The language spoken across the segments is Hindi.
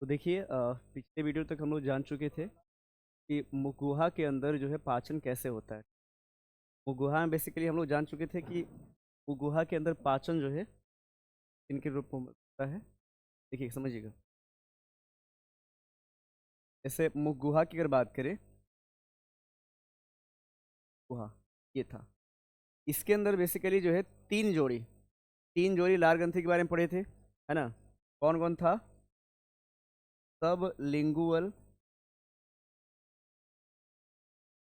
तो देखिए पिछले वीडियो तक हम लोग जान चुके थे कि मुगुहा के अंदर जो है पाचन कैसे होता है। मुगुहा में बेसिकली हम लोग जान चुके थे कि मुगुहा के अंदर पाचन जो है इनके रूप में होता है। देखिए समझिएगा, जैसे मुगुहा की अगर बात करें, गुहा ये था, इसके अंदर बेसिकली जो है तीन जोड़ी लार ग्रंथि के बारे में पढ़े थे, है ना। कौन कौन था? सब लिंगुअल,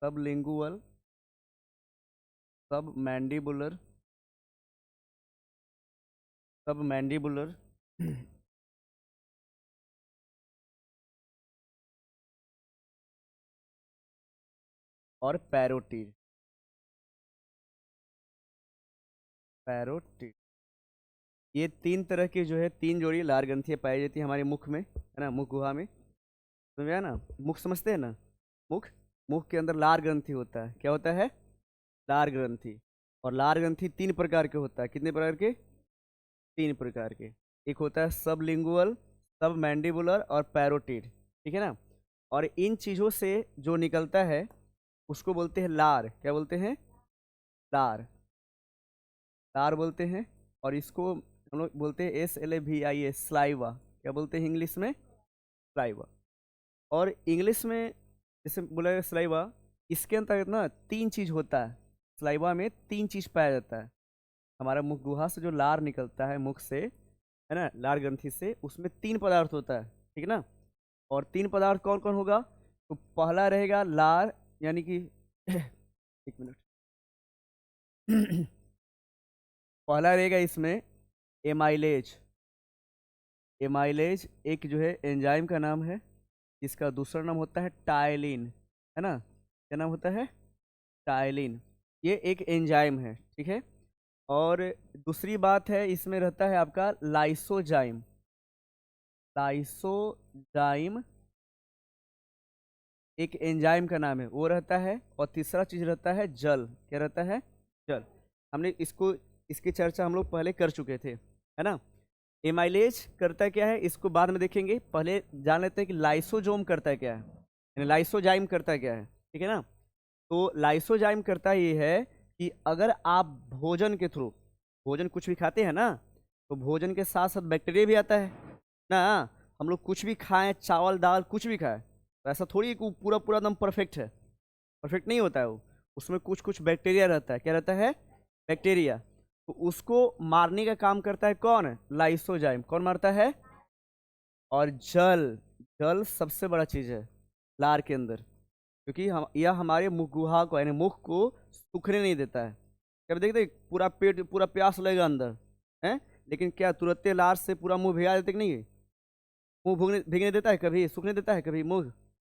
सब लिंगुअल, सब मैंडिबुलर, सब मैंडिबुलर और पैरोटीड। पैरोटीड, ये तीन तरह की जो है तीन जोड़ी लार ग्रंथियाँ पाई जाती है हमारे मुख में, है ना, मुख गुहा में। समझ में आया ना? मुख समझते हैं ना? मुख, मुख के अंदर लार ग्रंथि होता है। क्या होता है? लार ग्रंथि। और लार ग्रंथि तीन प्रकार के होता है। कितने प्रकार के? तीन प्रकार के। एक होता है सबलिंगुअल, सब मैंडिबुलर और पैरोटिड, ठीक है ना। और इन चीज़ों से जो निकलता है उसको बोलते हैं लार। क्या बोलते हैं? लार, लार बोलते हैं। और इसको हम लोग बोलते हैं SLAVIA, स्लाइवा। क्या बोलते हैं इंग्लिश में? स्लाइवा। और इंग्लिश में जैसे बोला गया स्लाइवा, इसके अंतर्गत ना तीन चीज होता है। स्लाइवा में तीन चीज पाया जाता है। हमारा मुख गुहा से जो लार निकलता है मुख से, है ना, लार ग्रंथि से, उसमें तीन पदार्थ होता है, ठीक है ना। और तीन पदार्थ कौन कौन होगा? तो पहला रहेगा लार, यानी कि एक मिनट पहला रहेगा इसमें एमाइलेज। एमाइलेज एक जो है एंजाइम का नाम है, इसका दूसरा नाम होता है टायलिन, है ना। क्या नाम होता है? टायलिन। ये एक एंजाइम है, ठीक है। और दूसरी बात है, इसमें रहता है आपका लाइसोजाइम। लाइसोजाइम एक एंजाइम का नाम है, वो रहता है। और तीसरा चीज रहता है जल। क्या रहता है? जल। हमने इसको, इसकी चर्चा हम लोग पहले कर चुके थे, है ना। एमाइलेज करता क्या है इसको बाद में देखेंगे, पहले जान लेते हैं कि लाइसोजोम करता क्या है, यानी लाइसोजाइम करता क्या है, ठीक है ना। तो लाइसोजाइम करता ये है कि अगर आप भोजन के थ्रू, भोजन कुछ भी खाते हैं ना, तो भोजन के साथ साथ बैक्टीरिया भी आता है ना। हम लोग कुछ भी खाएं, चावल दाल कुछ भी खाएं, तो ऐसा थोड़ी है कि वो पूरा पूरा एकदम परफेक्ट है। परफेक्ट नहीं होता है वो, उसमें कुछ कुछ बैक्टीरिया रहता है। क्या रहता है? बैक्टीरिया। तो उसको मारने का काम करता है कौन? लाइसोजाइम। कौन मारता है? और जल, जल सबसे बड़ा चीज है लार के अंदर, क्योंकि हम यह हमारे मुख गुहा को, यानी मुख को सूखने नहीं देता है। कभी देखते पूरा पेट पूरा प्यास लगेगा अंदर, है, लेकिन क्या तुरंत लार से पूरा मुंह भिगा देते कि नहीं है? मुंह भूगने भीगने देता है कभी? सूखने देता है कभी मुंह?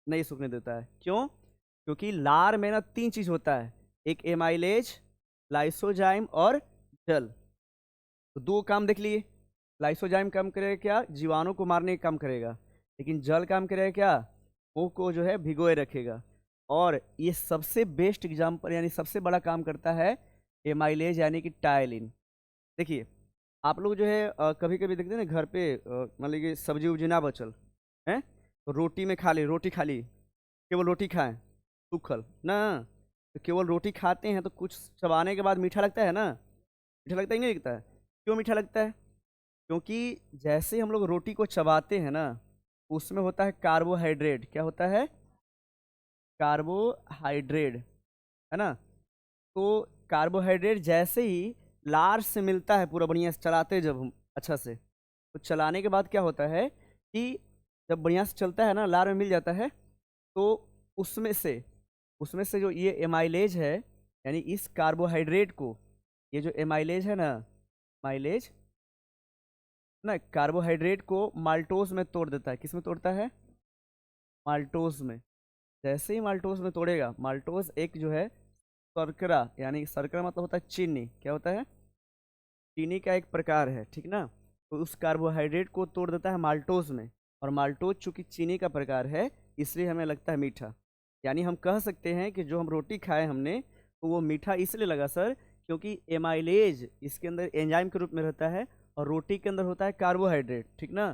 नहीं सूखने देता है। क्यों? क्योंकि लार में ना तीन चीज होता है, एक एमाइलेज, लाइसोजाइम और जल। तो दो काम देख लिए। लाइसोजाइम काम करेगा क्या? जीवाणु को मारने का काम करेगा। लेकिन जल काम करेगा क्या? मुंह को जो है भिगोए रखेगा। और ये सबसे बेस्ट एग्जाम्पल, यानी सबसे बड़ा काम करता है एमाइलेज, यानी कि टायलिन। देखिए, आप लोग जो है कभी कभी देखते हैं ना घर पे, मान लीजिए सब्जी उब्जी ना बचल है, तो रोटी में खा ली, रोटी खा ली, केवल रोटी खाएं सूखल ना, तो केवल रोटी खाते हैं तो कुछ चबाने के बाद मीठा लगता है ना। मीठा लगता ही नहीं लगता है। क्यों मीठा लगता है? क्योंकि जैसे हम लोग रोटी को चबाते हैं ना, उसमें होता है कार्बोहाइड्रेट। क्या होता है? कार्बोहाइड्रेट, है ना। तो कार्बोहाइड्रेट जैसे ही लार से मिलता है, पूरा बढ़िया से चलाते हैं जब हम अच्छा से, तो चलाने के बाद क्या होता है कि जब बढ़िया से चलता है ना, लार में मिल जाता है, तो उसमें से उसमें से जो ये एमाइलेज है, यानी इस कार्बोहाइड्रेट को, ये जो एमाइलेज है ना, माइलेज ना, कार्बोहाइड्रेट को माल्टोज में तोड़ देता है। किस में तोड़ता है? माल्टोज में। जैसे ही माल्टोज में तोड़ेगा, माल्टोज एक जो है शर्करा, यानी शर्करा मतलब होता है चीनी। क्या होता है? चीनी का एक प्रकार है, ठीक ना। तो उस कार्बोहाइड्रेट को तोड़ देता है माल्टोज में। और माल्टोज चूंकि चीनी का प्रकार है, इसलिए हमें लगता है मीठा। यानी हम कह सकते हैं कि जो हम रोटी खाए हमने, तो वो मीठा इसलिए लगा सर, क्योंकि एमाइलेज इसके अंदर एंजाइम के रूप में रहता है, और रोटी के अंदर होता है कार्बोहाइड्रेट, ठीक ना।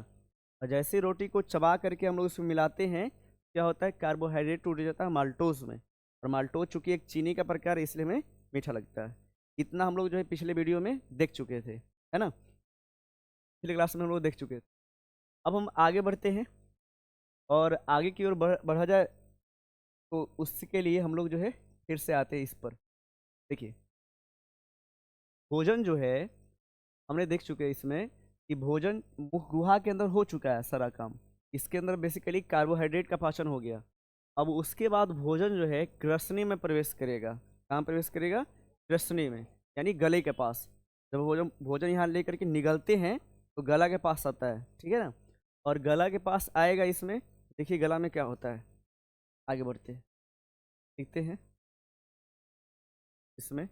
और जैसे रोटी को चबा करके हम लोग उसमें मिलाते हैं, क्या होता है, कार्बोहाइड्रेट टूट जाता है माल्टोज में। और माल्टोज चूंकि एक चीनी का प्रकार है, इसलिए हमें मीठा लगता है। इतना हम लोग जो है पिछले वीडियो में देख चुके थे, है ना, पिछले क्लास में हम लोग देख चुके थे। अब हम आगे बढ़ते हैं और आगे की ओर बढ़ा जाए, तो उसके लिए हम लोग जो है फिर से आते हैं इस पर। देखिए, भोजन जो है हमने देख चुके हैं इसमें कि भोजन मुख गुहा के अंदर हो चुका है सारा काम। इसके अंदर बेसिकली कार्बोहाइड्रेट का पाचन हो गया। अब उसके बाद भोजन जो है ग्रसनी में प्रवेश करेगा। कहाँ प्रवेश करेगा? ग्रसनी में, यानी गले के पास। जब भोजन भोजन यहाँ लेकर के निगलते हैं तो गला के पास आता है, ठीक है ना। और गला के पास आएगा इसमें, देखिए गला में क्या होता है। आगे बढ़ते हैं, देखते हैं इसमें।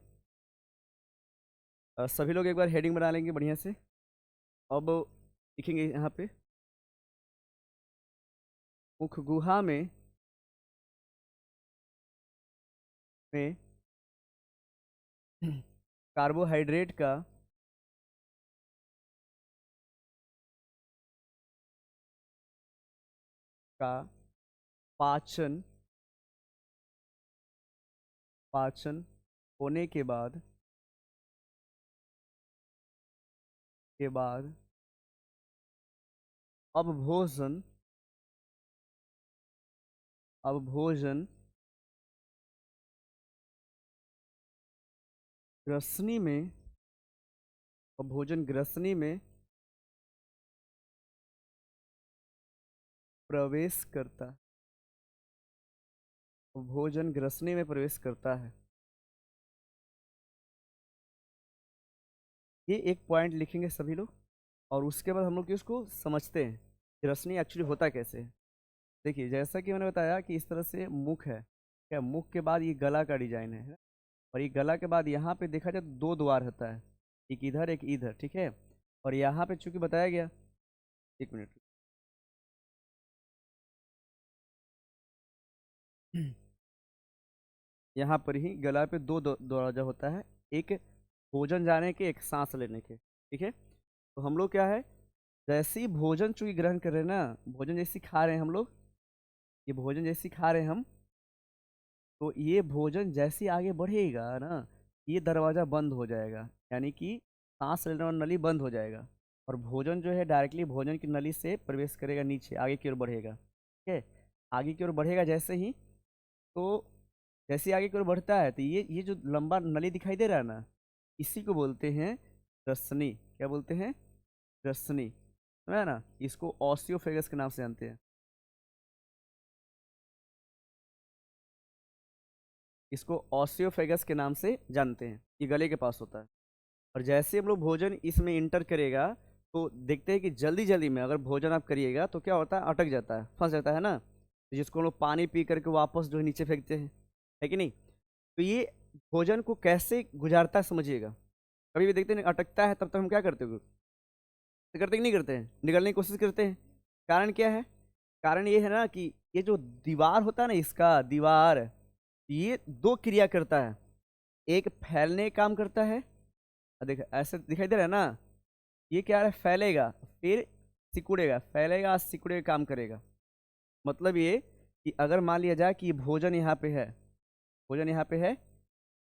सभी लोग एक बार हेडिंग बना लेंगे बढ़िया से। अब लिखेंगे यहाँ पे, मुख गुहा में कार्बोहाइड्रेट का पाचन पाचन होने के बाद अब भोजन ग्रसनी में अब भोजन ग्रसनी में प्रवेश करता भोजन ग्रसनी में प्रवेश करता है। ये एक पॉइंट लिखेंगे सभी लोग, और उसके बाद हम लोग इसको समझते हैं ग्रसनी एक्चुअली होता कैसे है। देखिए, जैसा कि मैंने बताया कि इस तरह से मुख है, क्या मुख के बाद ये गला का डिजाइन है। और ये गला के बाद यहाँ पे देखा जाए तो दो द्वार होता है, एक इधर एक इधर, ठीक है। और यहाँ पे चूंकि बताया गया, एक मिनट, यहाँ पर ही गला पे दो दरवाजा होता है, एक भोजन जाने के, एक सांस लेने के, ठीक है। तो हम लोग क्या है, जैसे ही भोजन चूंकि ग्रहण कर रहे हैं ना, भोजन जैसी खा रहे हैं हम लोग, ये भोजन जैसी खा रहे हैं हम, तो ये भोजन जैसे आगे बढ़ेगा ना, ये दरवाज़ा बंद हो जाएगा, यानी कि सांस लेने वाला नली बंद हो जाएगा। और भोजन जो है डायरेक्टली भोजन की नली से प्रवेश करेगा, नीचे आगे की ओर बढ़ेगा, ठीक है। आगे की ओर बढ़ेगा जैसे ही, तो जैसे आगे की ओर बढ़ता है तो ये जो लंबा नली दिखाई दे रहा है ना, इसी को बोलते हैं रसनी। क्या बोलते हैं? रसनी, है ना। इसको ऑसियोफेगस के नाम से जानते हैं। इसको ऑसियोफेगस के नाम से जानते हैं। ये गले के पास होता है। और जैसे हम लोग भोजन इसमें इंटर करेगा, तो देखते हैं कि जल्दी जल्दी में अगर भोजन आप करिएगा तो क्या होता है, अटक जाता है, फंस जाता है ना, जिसको हम लोग पानी पी करके वापस जो है नीचे फेंकते हैं, है कि नहीं। तो ये भोजन को कैसे गुजारता है समझिएगा। कभी भी देखते हैं अटकता है, तब तक हम क्या करते हैं, करते कि नहीं करते हैं, निकलने की कोशिश करते हैं। कारण क्या है? कारण ये है ना कि ये जो दीवार होता है ना, इसका दीवार, ये दो क्रिया करता है। एक फैलने का काम करता है, देख ऐसे दिखाई दे रहा है ना, ये क्या है, फैलेगा फिर सिकुड़ेगा, फैलेगा सिकुड़ेगा, काम करेगा। मतलब ये कि अगर मान लिया जाए कि भोजन यहाँ पे है, भोजन यहाँ पे है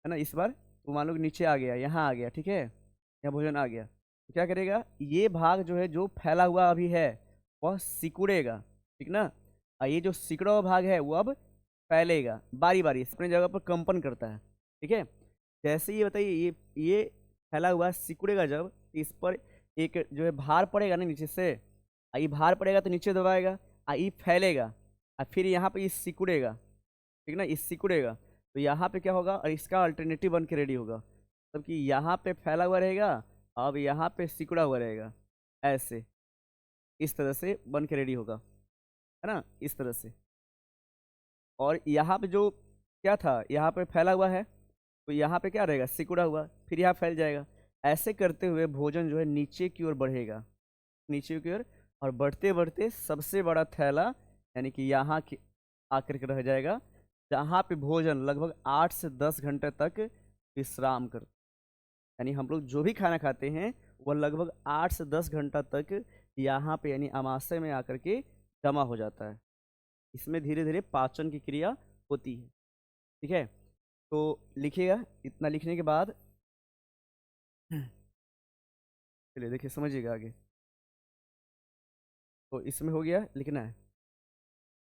ना, इस बार तो मान लो कि नीचे आ गया, यहाँ आ गया, ठीक है, यहाँ भोजन आ गया, तो क्या करेगा, ये भाग जो है, जो फैला हुआ अभी है, वह सिकुड़ेगा, ठीक ना। और ये जो सिकुड़ा हुआ भाग है वो अब फैलेगा, बारी बारी अपनी जगह पर कंपन करता है, ठीक है। जैसे ये बताइए, ये फैला हुआ सिकुड़ेगा, जब इस पर एक जो है भार पड़ेगा ना नीचे से, ये भार पड़ेगा तो नीचे दबाएगा, ये फैलेगा, और फिर यहाँ पे ये सिकुड़ेगा, ठीक ना, इस सिकुड़ेगा, तो यहाँ पे क्या होगा, और इसका अल्टरनेटिव बन के रेडी होगा। मतलब कि यहाँ पे फैला हुआ रहेगा, अब यहाँ पे सिकुड़ा हुआ रहेगा, ऐसे इस तरह से बन के रेडी होगा, है ना, इस तरह से। और यहाँ पे जो क्या था, यहाँ पे फैला हुआ है, तो यहाँ पे क्या रहेगा, सिकुड़ा हुआ, फिर यहाँ फैल जाएगा। ऐसे करते हुए भोजन जो है नीचे की ओर बढ़ेगा, नीचे की ओर, और बढ़ते बढ़ते सबसे बड़ा थैला यानी कि यहाँ की आकर के रह जाएगा, जहाँ पे भोजन लगभग 8 से 10 घंटे तक विश्राम कर, यानी हम लोग जो भी खाना खाते हैं वह लगभग 8 से 10 घंटा तक यहाँ पे यानी अमाशय में आकर के जमा हो जाता है। इसमें धीरे धीरे पाचन की क्रिया होती है। ठीक है, तो लिखिएगा। इतना लिखने के बाद चलिए देखिए, समझिएगा आगे। तो इसमें हो गया, लिखना है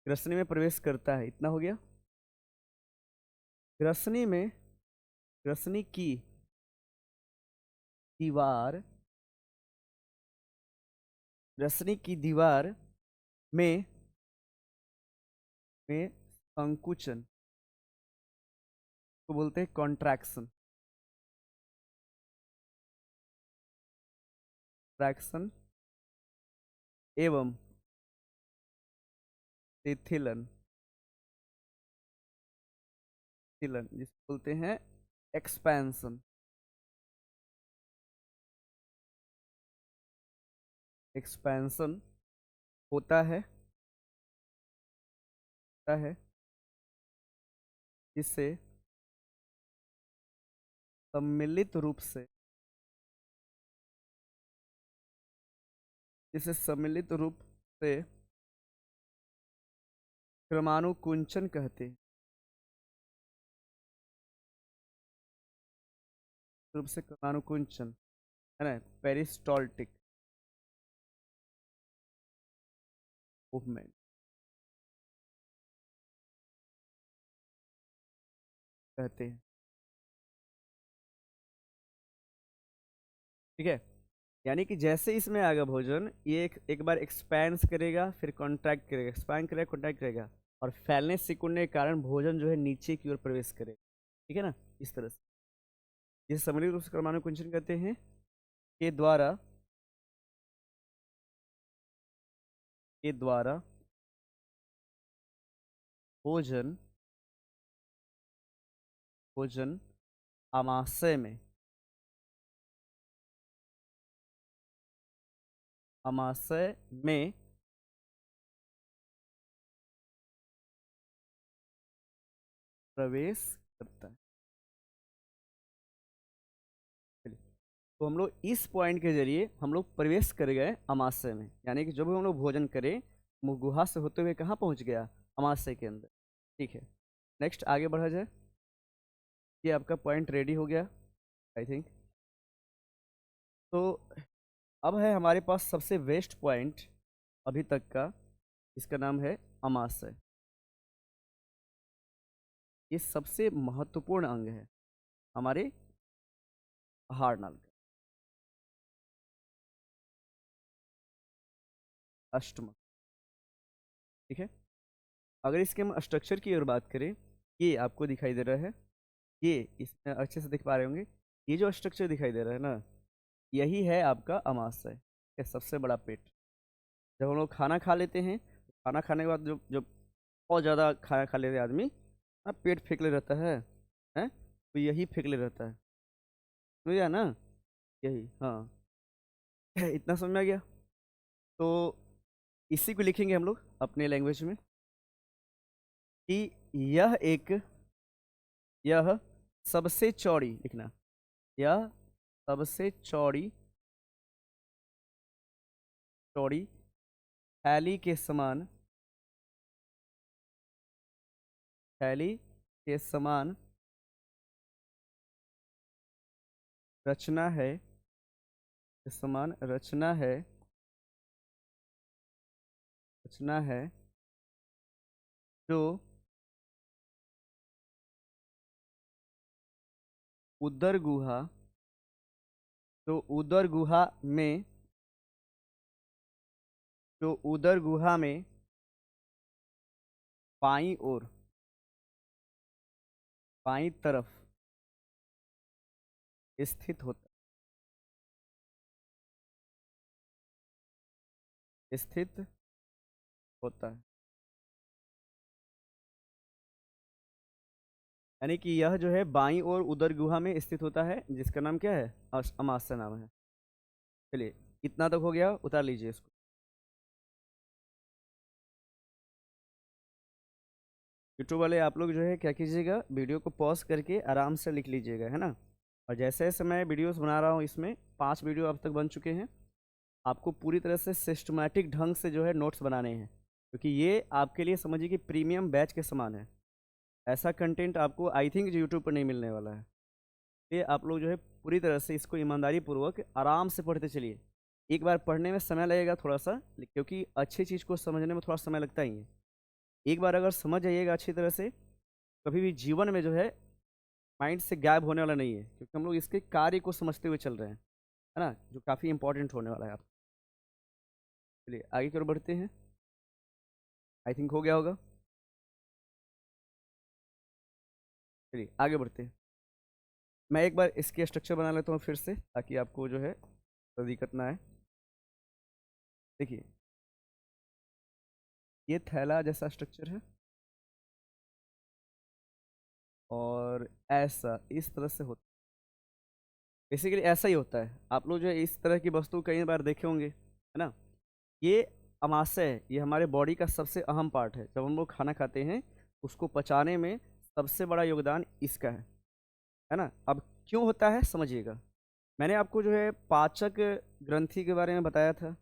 ग्रसनी में प्रवेश करता है, इतना हो गया। ग्रसनी में, ग्रसनी की दीवार, ग्रसनी की दीवार में संकुचन को बोलते हैं कॉन्ट्रैक्शन। ट्रैक्शन एवं शिथिलन, शिथिलन जिसको बोलते हैं एक्सपेंशन। एक्सपेंशन होता है, जिससे सम्मिलित रूप से, जिसे सम्मिलित रूप से क्रमानुकुंचन कहते हैं। रूप से क्रमानुकुंचन है ना, पेरिस्टॉल्टिक मूवमेंट कहते हैं। ठीक है, यानी कि जैसे इसमें आएगा भोजन, ये एक बार एक्सपैंड करेगा, फिर कॉन्ट्रैक्ट करेगा, एक्सपैंड करेगा, कॉन्ट्रैक्ट करेगा, और फैलने सिकुड़ने के कारण भोजन जो है नीचे की ओर प्रवेश करेगा। ठीक है ना, इस तरह से जिसे सम्मिलित रूप से क्रमानुकुंचन कहते हैं, के द्वारा, के द्वारा भोजन, भोजन आमाशय में, आमाशय में प्रवेश करता है। चलिए, तो हम लोग इस पॉइंट के जरिए हम लोग प्रवेश कर गए अमाशय में, यानी कि जब हम लोग भोजन करें, मुंह गुहा से होते हुए कहाँ पहुंच गया, अमाशय के अंदर। ठीक है, नेक्स्ट आगे बढ़ा जाए। ये आपका पॉइंट रेडी हो गया आई थिंक। तो अब है हमारे पास सबसे वेस्ट पॉइंट अभी तक का, इसका नाम है अमाशय। ये सबसे महत्वपूर्ण अंग है हमारे आहार नाल का, अष्टमक। ठीक है, अगर इसके हम स्ट्रक्चर की ओर बात करें, ये आपको दिखाई दे रहा है, ये इसमें अच्छे से देख पा रहे होंगे, ये जो स्ट्रक्चर दिखाई दे रहा है ना, यही है आपका अमाशय, ये सबसे बड़ा पेट। जब हम लोग खाना खा लेते हैं, खाना खाने के बाद जब जब बहुत ज़्यादा खाना खा लेते हैं आदमी, ना पेट फेंकले रहता है, हैं, तो यही फेंकले रहता है, समझ गया ना, यही, हाँ। इतना समझ में आ गया। तो इसी को लिखेंगे हम लोग अपने लैंग्वेज में कि यह सबसे चौड़ी, लिखना, यह सबसे चौड़ी, चौड़ी थैली के समान, थैली के समान रचना है, समान रचना है, रचना है, जो उदर गुहा, जो उदर गुहा में, जो उदर गुहा में बाईं ओर, बाईं तरफ स्थित होता, स्थित होता है। यानी कि यह जो है बाईं ओर उदर गुहा में स्थित होता है, जिसका नाम क्या है, अमाशय नाम है। चलिए, इतना तक हो गया, उतार लीजिए इसको। यूट्यूब वाले आप लोग जो है क्या कीजिएगा, वीडियो को पॉज करके आराम से लिख लीजिएगा, है ना। और जैसे जैसे मैं वीडियोस बना रहा हूँ, इसमें 5 वीडियो अब तक बन चुके हैं, आपको पूरी तरह से सिस्टमैटिक ढंग से जो है नोट्स बनाने हैं, क्योंकि ये आपके लिए समझिए कि प्रीमियम बैच के समान है। ऐसा कंटेंट आपको आई थिंक यूट्यूब पर नहीं मिलने वाला है। ये आप लोग जो है पूरी तरह से इसको ईमानदारी पूर्वक आराम से पढ़ते चलिए। एक बार पढ़ने में समय लगेगा थोड़ा सा, क्योंकि अच्छी चीज़ को समझने में थोड़ा समय लगता ही है। एक बार अगर समझ जाइएगा अच्छी तरह से, कभी भी जीवन में जो है माइंड से गायब होने वाला नहीं है, क्योंकि हम लोग इसके कार्य को समझते हुए चल रहे हैं, है ना, जो काफ़ी इंपॉर्टेंट होने वाला है आप। चलिए आगे की ओर बढ़ते हैं। आई थिंक हो गया होगा। चलिए आगे बढ़ते हैं। मैं एक बार इसकी स्ट्रक्चर बना लेता हूँ फिर से, ताकि आपको जो है कोई दिक्कत ना आए। देखिए, ये थैला जैसा स्ट्रक्चर है, और ऐसा इस तरह से होता है। बेसिकली ऐसा ही होता है। आप लोग जो है इस तरह की वस्तु कई बार देखे होंगे, है ना। ये अमाशय है, ये हमारे बॉडी का सबसे अहम पार्ट है। जब हम लोग खाना खाते हैं, उसको पचाने में सबसे बड़ा योगदान इसका है ना। अब क्यों होता है समझिएगा। मैंने आपको जो है पाचक ग्रंथि के बारे में बताया था।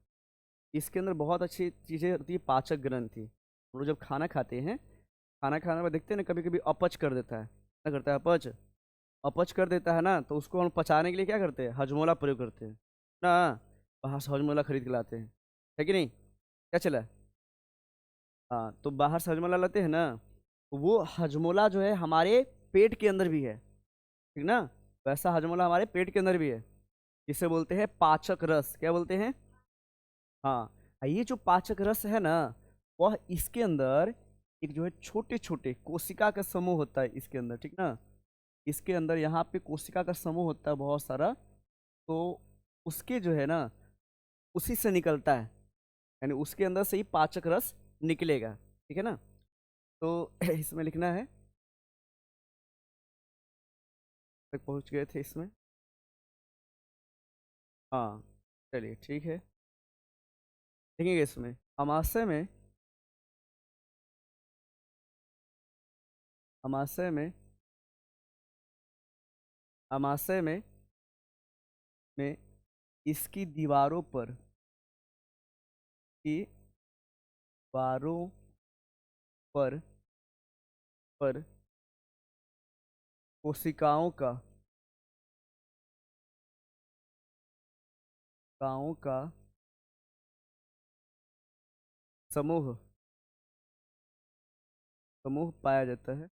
इसके अंदर बहुत अच्छी चीज़ें होती है पाचक ग्रंथि। हम लोग जब खाना खाते हैं, खाना खाने में देखते हैं ना, कभी कभी अपच कर देता है, क्या करता है, अपच। अपच कर देता है ना, तो उसको हम पचाने के लिए क्या करते हैं, हजमोला प्रयोग करते हैं ना। बाहर से हजमोला खरीद के लाते हैं, है कि नहीं, क्या चला है? हाँ, तो बाहर से हजमोला लाते हैं ना, तो वो हजमोला जो है हमारे पेट के अंदर भी है, ठीक ना। वैसा हजमोला हमारे पेट के अंदर भी है, जिसे बोलते हैं पाचक रस। क्या बोलते हैं? हाँ। ये जो पाचक रस है ना, वह इसके अंदर एक जो है छोटे छोटे कोशिका का समूह होता है इसके अंदर, ठीक ना। इसके अंदर यहाँ पे कोशिका का समूह होता है बहुत सारा। तो उसके जो है ना, उसी से निकलता है, यानी उसके अंदर से ही पाचक रस निकलेगा, ठीक है ना। तो इसमें लिखना है, तक पहुंच गए थे इसमें। हाँ, चलिए ठीक है। देखेंगे इसमें अमाशय में, अमाशय में, अमाशय में इसकी दीवारों पर, की दीवारों पर पर कोशिकाओं का, कोशिकाओं का समूह समूह पाया जाता है,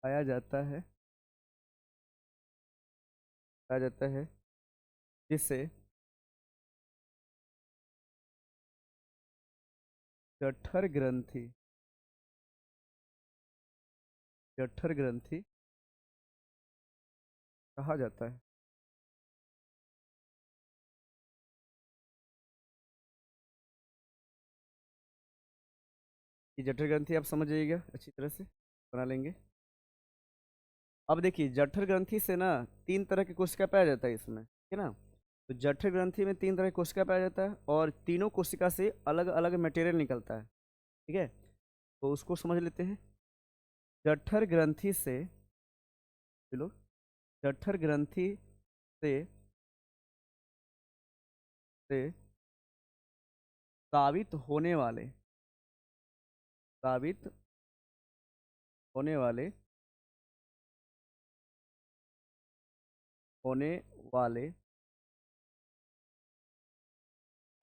पाया जाता है, पाया जाता है, जिसे जठर ग्रंथि, जठर ग्रंथि कहा जाता है। ये जठर ग्रंथि आप समझ जाइएगा अच्छी तरह से, बना लेंगे। अब देखिए, जठर ग्रंथि से ना तीन तरह की कोशिका पाया जाता है इसमें, ठीक है ना। तो जठर ग्रंथि में तीन तरह की कोशिका पाया जाता है, और तीनों कोशिका से अलग अलग मटेरियल निकलता है, ठीक है। तो उसको समझ लेते हैं। जठर ग्रंथि से लोग, जठर ग्रंथि से से स्रावित होने वाले, स्रावित होने वाले, होने वाले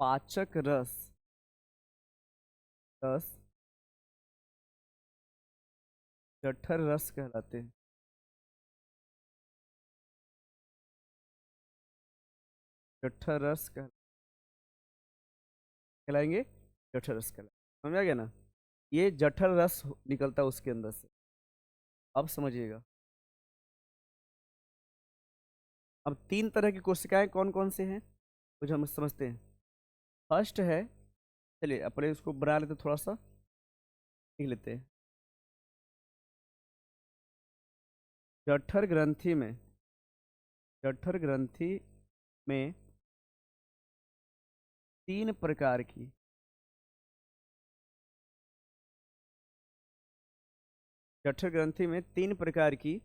पाचक रस, रस जठर रस कहलाते हैं। जठर रस कहलाएंगे, जठर रस कहलाएंगे। समझ आ गया ना। ये जठर रस निकलता है उसके अंदर से। अब समझिएगा। अब तीन तरह की कोशिकाएं कौन कौन से हैं, कुछ हम समझते हैं। फर्स्ट है, चलिए अपने उसको बना लेते थोड़ा सा, लिख लेते हैं। जठर ग्रंथि में, जठर ग्रंथि में तीन प्रकार की, जठर ग्रंथि में तीन प्रकार की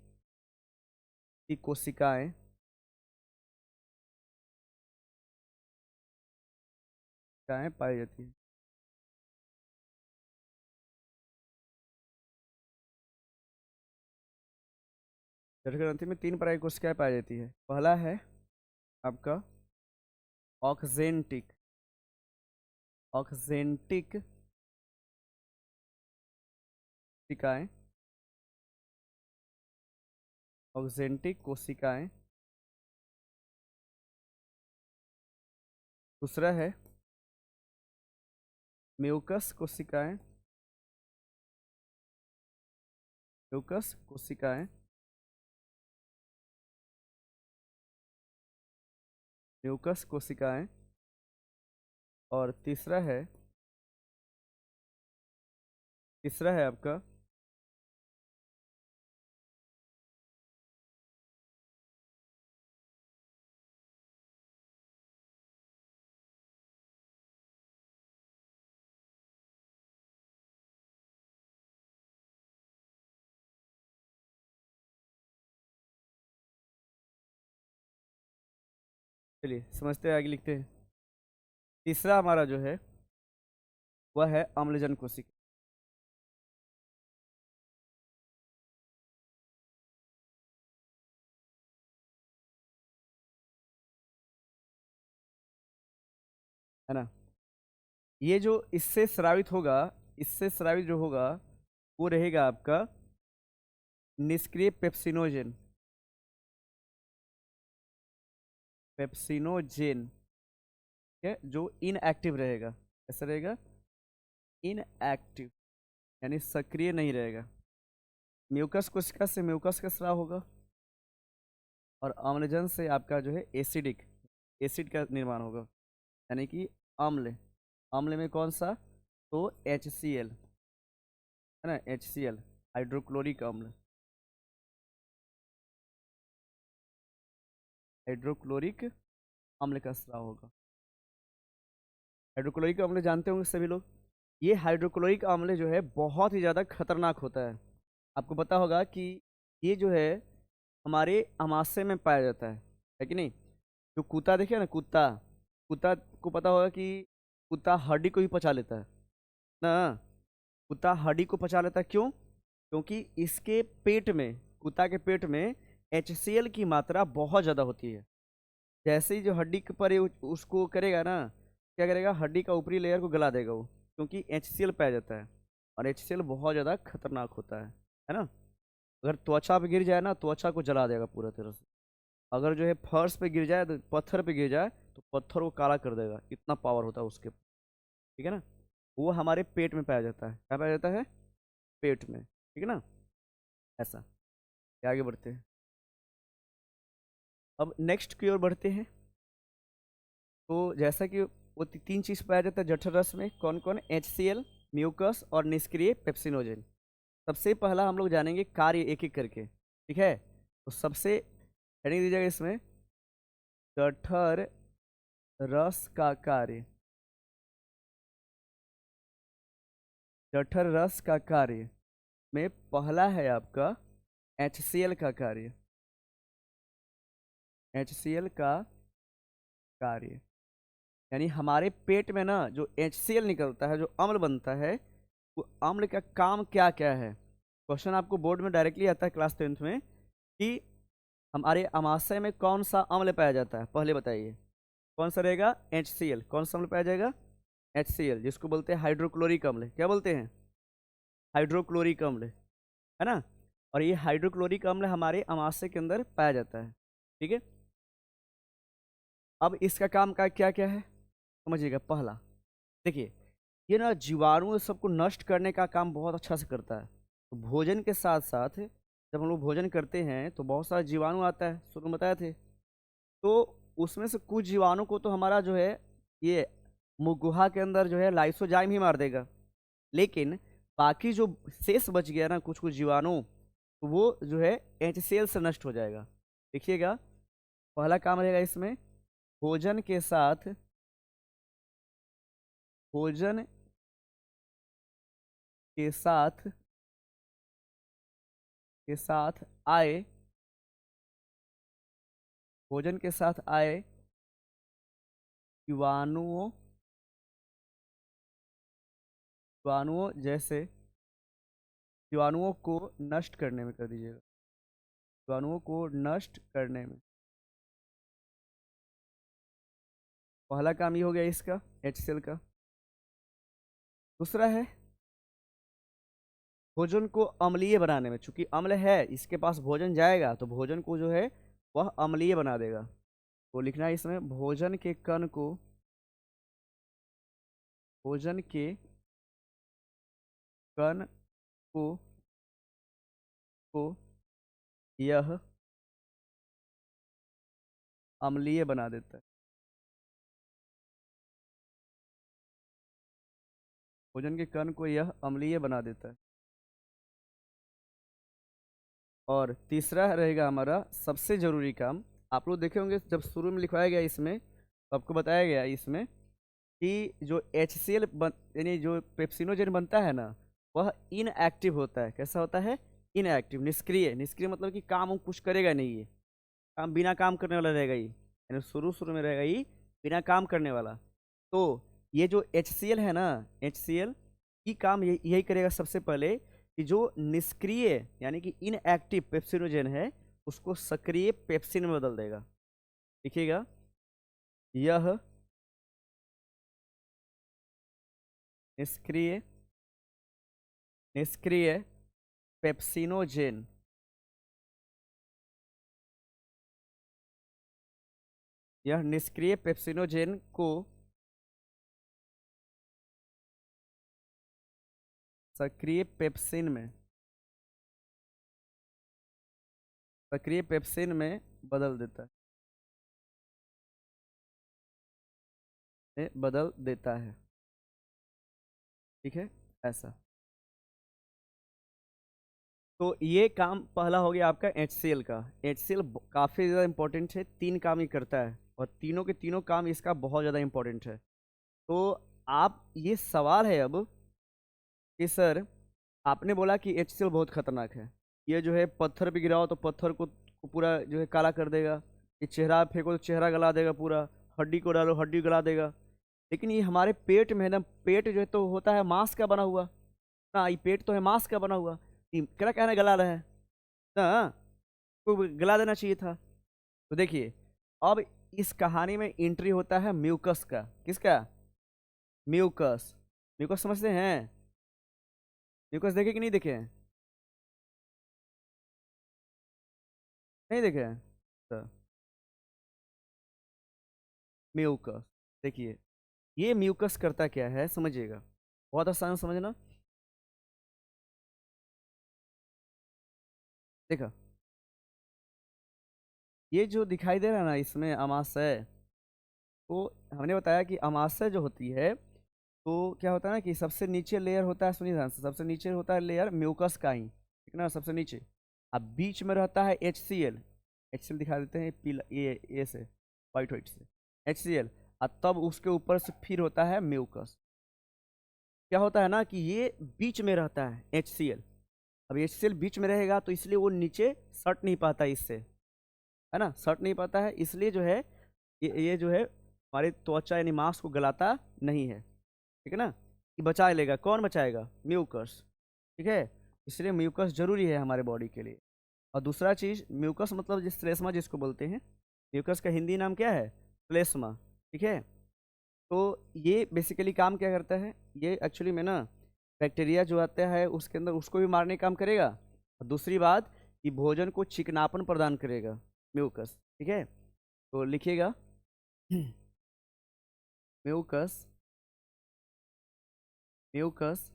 कोशिकाएं कोशिकाएं पाई जाती है। जठर ग्रंथि में 3 प्रकार की कोशिकाएं पाई जाती है। पहला है आपका ऑक्जेंटिक ऑक्जेंटिक कोशिकाएं ऑक्जेंटिक कोशिकाएं। दूसरा है म्यूकस कोशिकाएं म्यूकस कोशिकाएं म्यूकस कोशिकाएं। और तीसरा है आपका चलिए समझते हैं, आगे लिखते हैं। तीसरा हमारा जो है वह है अम्लजन कोशिका। है ना। ये जो इससे स्रावित जो होगा वो रहेगा आपका निष्क्रिय पेप्सिनोजेन पेप्सिनोजेन। ठीक है, जो इनएक्टिव रहेगा। कैसा रहेगा? इनएक्टिव, यानी सक्रिय नहीं रहेगा। म्यूकस कोशिका से म्यूकस का स्राव होगा और अम्लजन से आपका जो है एसिड का निर्माण होगा, यानी कि अम्ल। अम्ल में कौन सा? तो HCl, है ना, HCl हाइड्रोक्लोरिक अम्ल। हाइड्रोक्लोरिक अम्ल का स्राव होगा। हाइड्रोक्लोरिक अम्ल जानते होंगे सभी लोग। ये हाइड्रोक्लोरिक अम्ल जो है बहुत ही ज़्यादा खतरनाक होता है। आपको पता होगा कि ये जो है हमारे अमाशय में पाया जाता है कि नहीं? जो कुत्ता देखे ना, कुत्ता कुत्ता को पता होगा कि कुत्ता हड्डी को ही पचा लेता है ना। कुत्ता हड्डी को पचा लेता है, क्यों? क्योंकि इसके पेट में, कुत्ता के पेट में HCl की मात्रा बहुत ज़्यादा होती है। जैसे ही जो हड्डी के पर उसको करेगा ना, क्या करेगा? हड्डी का ऊपरी लेयर को गला देगा वो, क्योंकि HCl पाया जाता है और HCl बहुत ज़्यादा खतरनाक होता है ना। अगर त्वचा पे गिर जाए ना, त्वचा को जला देगा पूरा तरह से। अगर जो है फर्श पे गिर जाए, तो पत्थर पे गिर जाए तो पत्थर को काला कर देगा, इतना पावर होता है उसके। ठीक है ना। वो हमारे पेट में पाया जाता है। क्या पाया जाता है? पेट में। ठीक है ना। ऐसा। आगे बढ़ते हैं। अब नेक्स्ट की ओर बढ़ते हैं। तो जैसा कि वो 3 चीज़ पाया जाता है जठर रस में, कौन कौन? HCl, म्यूकस और निष्क्रिय पेप्सिनोजेन। सबसे पहला हम लोग जानेंगे कार्य एक एक करके। ठीक है। तो सबसे हेडिंग दीजिएगा इसमें, जठर रस का कार्य। जठर रस का कार्य में पहला है आपका HCl का कार्य। HCl का कार्य, यानी हमारे पेट में ना जो HCl निकलता है, जो अम्ल बनता है, वो अम्ल का काम क्या क्या है? क्वेश्चन आपको बोर्ड में डायरेक्टली आता है क्लास 10th में कि हमारे अमाशय में कौन सा अम्ल पाया जाता है, पहले बताइए। कौन सा रहेगा? HCl। कौन सा अम्ल पाया जाएगा? HCl, जिसको बोलते हैं हाइड्रोक्लोरिक अम्ल। क्या बोलते हैं? हाइड्रोक्लोरिक अम्ल, है ना। और ये हाइड्रोक्लोरिक अम्ल हमारे अमाशय के अंदर पाया जाता है। ठीक है। अब इसका काम का क्या क्या है समझिएगा। पहला, देखिए, ये ना जीवाणु सबको नष्ट करने का काम बहुत अच्छा से करता है। तो भोजन के साथ साथ जब हम लोग भोजन करते हैं तो बहुत सारा जीवाणु आता है, शुरू में बताए थे। तो उसमें से कुछ जीवाणु को तो हमारा जो है ये मुँह गुहा के अंदर जो है लाइसोजाइम ही मार देगा। लेकिन बाकी जो शेष बच गया ना, कुछ कुछ जीवाणु, तो वो जो है HCl से नष्ट हो जाएगा। देखिएगा, पहला काम रहेगा इसमें, भोजन के साथ भोजन के साथ के साथ आए भोजन के साथ आए जीवाणुओं जीवाणुओं जैसे जीवाणुओं को नष्ट करने में कर दीजिएगा, जीवाणुओं को नष्ट करने में। पहला काम ये हो गया इसका HCl का। दूसरा है भोजन को अम्लीय बनाने में, चूंकि अम्ल है इसके पास भोजन जाएगा तो भोजन को जो है वह अम्लीय बना देगा। तो लिखना है इसमें भोजन के कण को, भोजन के कण को को यह अम्लीय बना देता है, भोजन के कण को यह अम्लीय बना देता है। और तीसरा रहेगा हमारा सबसे जरूरी काम, आप लोग देखे होंगे जब शुरू में लिखवाया गया इसमें तो आपको बताया गया इसमें कि जो HCl यानी जो पेप्सिनोजेन बनता है ना वह इनएक्टिव होता है। कैसा होता है? इनएक्टिव, निष्क्रिय। निष्क्रिय मतलब कि काम वो कुछ करेगा नहीं, ये काम बिना काम करने वाला रहेगा, ये यानी शुरू शुरू में रहेगा ये बिना काम करने वाला। तो ये जो HCl है ना, HCl की काम यही करेगा सबसे पहले कि जो निष्क्रिय यानी कि इनएक्टिव पेप्सिनोजेन है उसको सक्रिय पेप्सिन में बदल देगा। देखिएगा, यह निष्क्रिय निष्क्रिय पेप्सिनोजेन यह निष्क्रिय पेप्सिनोजेन को सक्रिय पेप्सिन में बदल देता है, बदल देता है। ठीक है, ऐसा। तो ये काम पहला हो गया आपका HCl का। HCl काफ़ी ज़्यादा इंपॉर्टेंट है, 3 काम ये करता है और तीनों के तीनों काम इसका बहुत ज़्यादा इंपॉर्टेंट है। तो आप ये सवाल है अब कि सर आपने बोला कि HCl बहुत खतरनाक है, ये जो है पत्थर भी गिराओ तो पत्थर को पूरा जो है काला कर देगा, ये चेहरा फेंको तो चेहरा गला देगा पूरा, हड्डी को डालो हड्डी गला देगा। लेकिन ये हमारे पेट में है ना, पेट जो है तो होता है मांस का बना हुआ ना, ये पेट तो है मांस का बना हुआ, ये क्या कहना गला रहा है ना, को गला देना चाहिए था। तो देखिए अब इस कहानी में एंट्री होता है म्यूकस का। किसका? म्यूकस। म्यूकस समझते हैं? म्यूकस देखे कि नहीं देखे हैं? नहीं देखे हैं? तो म्यूकस देखिए, ये म्यूकस करता क्या है समझिएगा, बहुत आसान समझना। देखा, ये जो दिखाई दे रहा है ना इसमें अमाशय, तो हमने बताया कि अमाशय जो होती है तो क्या होता है ना कि सबसे नीचे लेयर होता है, सुनिए ध्यान से, सबसे नीचे होता है लेयर म्यूकस का ही, ठीक ना, सबसे नीचे। अब बीच में रहता है HCl। HCl दिखा देते हैं पीला ये से, वाइट वाइट से HCl। और तब उसके ऊपर से फिर होता है म्यूकस। क्या होता है ना कि ये बीच में रहता है HCl। अब HCl बीच में रहेगा तो इसलिए वो नीचे सट नहीं पाता इससे, है ना, सट नहीं पाता है, इसलिए जो है ये जो है हमारे त्वचा यानी मांस को गलाता नहीं है। ठीक है ना, ये बचा लेगा, कौन बचाएगा? म्यूकस। ठीक है, इसलिए म्यूकस जरूरी है हमारे बॉडी के लिए। और दूसरा चीज, म्यूकस मतलब जिस श्लेष्मा जिसको बोलते हैं, म्यूकस का हिंदी नाम क्या है? श्लेष्मा। ठीक है, तो ये बेसिकली काम क्या करता है, ये एक्चुअली में ना बैक्टीरिया जो आता है उसके अंदर उसको भी मारने का काम करेगा। और दूसरी बात, ये भोजन को चिकनापन प्रदान करेगा म्यूकस। ठीक है, तो लिखिएगा म्यूकस। म्यूकस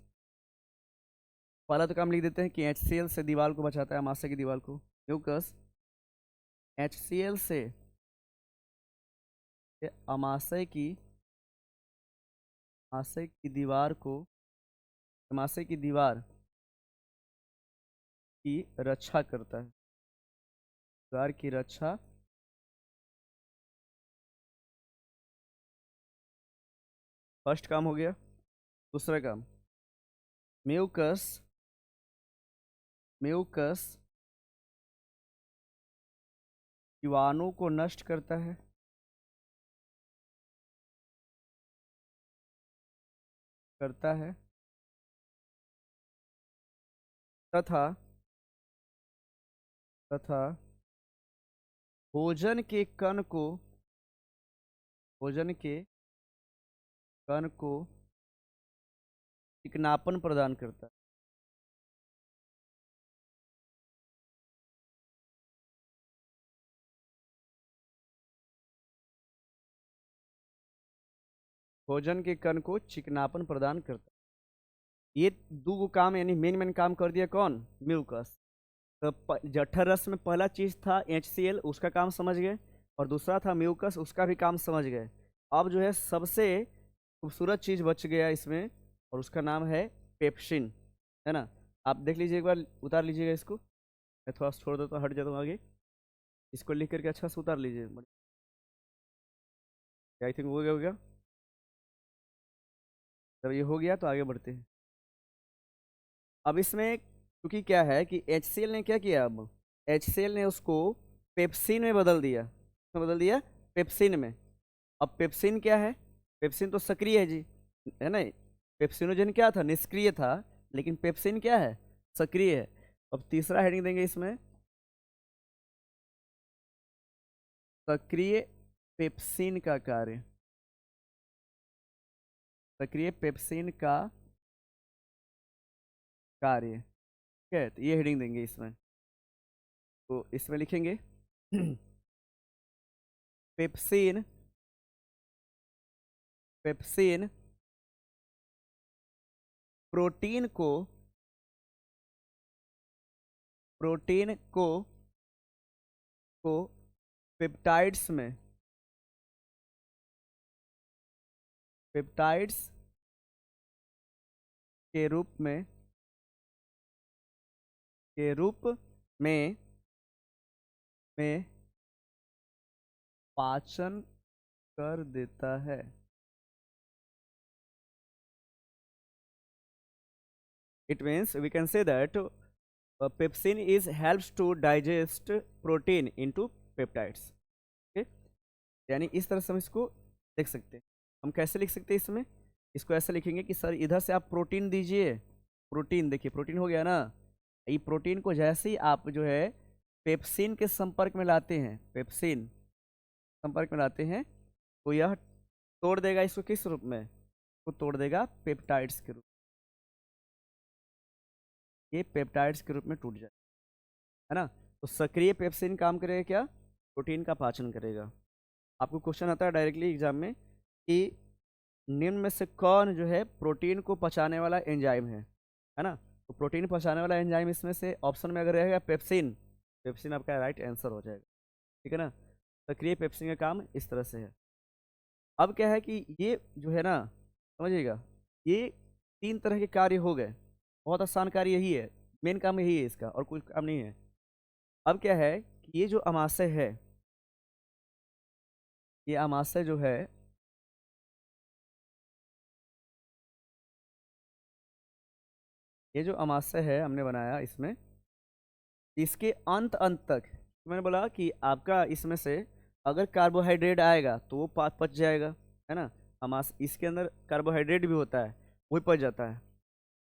पहला तो काम लिख देते हैं कि HCl से दीवार को बचाता है, अमाशय की दीवार को। म्यूकस HCl से अमाशय की दीवार को, अमाशय की दीवार की रक्षा करता है, दीवार की रक्षा। फर्स्ट काम हो गया। दूसरा काम, म्यूकस म्यूकस जीवाणु को नष्ट करता है, करता है तथा तथा भोजन के कण को भोजन के कण को चिकनापन प्रदान करता है। भोजन के कण को चिकनापन प्रदान करता है। ये दो काम यानी मेन मेन काम कर दिया कौन? म्यूकस। तो जठर रस में पहला चीज था HCl, उसका काम समझ गए, और दूसरा था म्यूकस, उसका भी काम समझ गए। अब जो है सबसे खूबसूरत चीज बच गया इसमें, और उसका नाम है पेप्सिन, है ना। आप देख लीजिए, एक बार उतार लीजिएगा इसको। मैं थोड़ा सा छोड़ देता हूँ, हट जाता हूँ आगे। इसको लिख करके अच्छा से उतार लीजिए। आई थिंक हो गया। जब ये हो गया तो आगे बढ़ते हैं। अब इसमें क्योंकि क्या है कि HCl ने क्या किया, अब HCl ने उसको पेप्सिन में बदल दिया। बदल दिया पेप्सिन में। अब पेप्सिन क्या है? पेप्सिन तो सक्रिय है जी, है ना। पेप्सिनोजन क्या था? निष्क्रिय था। लेकिन पेप्सिन क्या है? सक्रिय है। अब तीसरा हेडिंग देंगे इसमें, सक्रिय पेप्सिन का कार्य। सक्रिय पेप्सिन का कार्य, ठीक है। तो ये हेडिंग देंगे इसमें। तो इसमें लिखेंगे पेप्सिन पेप्सिन प्रोटीन को प्रोटीन को पेप्टाइड्स के रूप में में पाचन कर देता है। It means we can say that pepsin is helps to digest protein into peptides. Okay? यानी इस तरह से हम इसको देख सकते हैं। हम कैसे लिख सकते हैं इसमें? इसको ऐसे लिखेंगे कि सर इधर से आप प्रोटीन दीजिए। प्रोटीन देखिए, प्रोटीन हो गया ना। ये प्रोटीन को जैसे ही आप जो है पेप्सिन के संपर्क में लाते हैं, पेप्सिन संपर्क में लाते हैं, तो यह तोड़ देगा इसको किस रूप में? को तोड़ देगा पेप्टाइड्स के रूप। ये पेप्टाइड्स के रूप में टूट जाए, है ना। तो सक्रिय पेप्सिन काम करेगा क्या? प्रोटीन का पाचन करेगा। आपको क्वेश्चन आता है डायरेक्टली एग्जाम में कि निम्न में से कौन जो है प्रोटीन को पचाने वाला एंजाइम है ना। तो प्रोटीन पचाने वाला एंजाइम इसमें से ऑप्शन में अगर रहेगा पेप्सिन, पेप्सिन आपका राइट आंसर हो जाएगा, ठीक है ना। सक्रिय पेप्सिन का काम इस तरह से है। अब क्या है कि ये जो है ना, समझिएगा, ये 3 तरह के कार्य हो गए। बहुत आसान कार्य यही है, मेन काम यही है इसका, और कोई काम नहीं है। अब क्या है कि ये जो अमाशय है, ये अमाशय जो है, ये जो अमाशय है हमने बनाया इसमें, इसके अंत अंत तक मैंने बोला कि आपका इसमें से अगर कार्बोहाइड्रेट आएगा तो वो पच जाएगा, है ना। अमाश इसके अंदर कार्बोहाइड्रेट भी होता है, वही पच जाता है।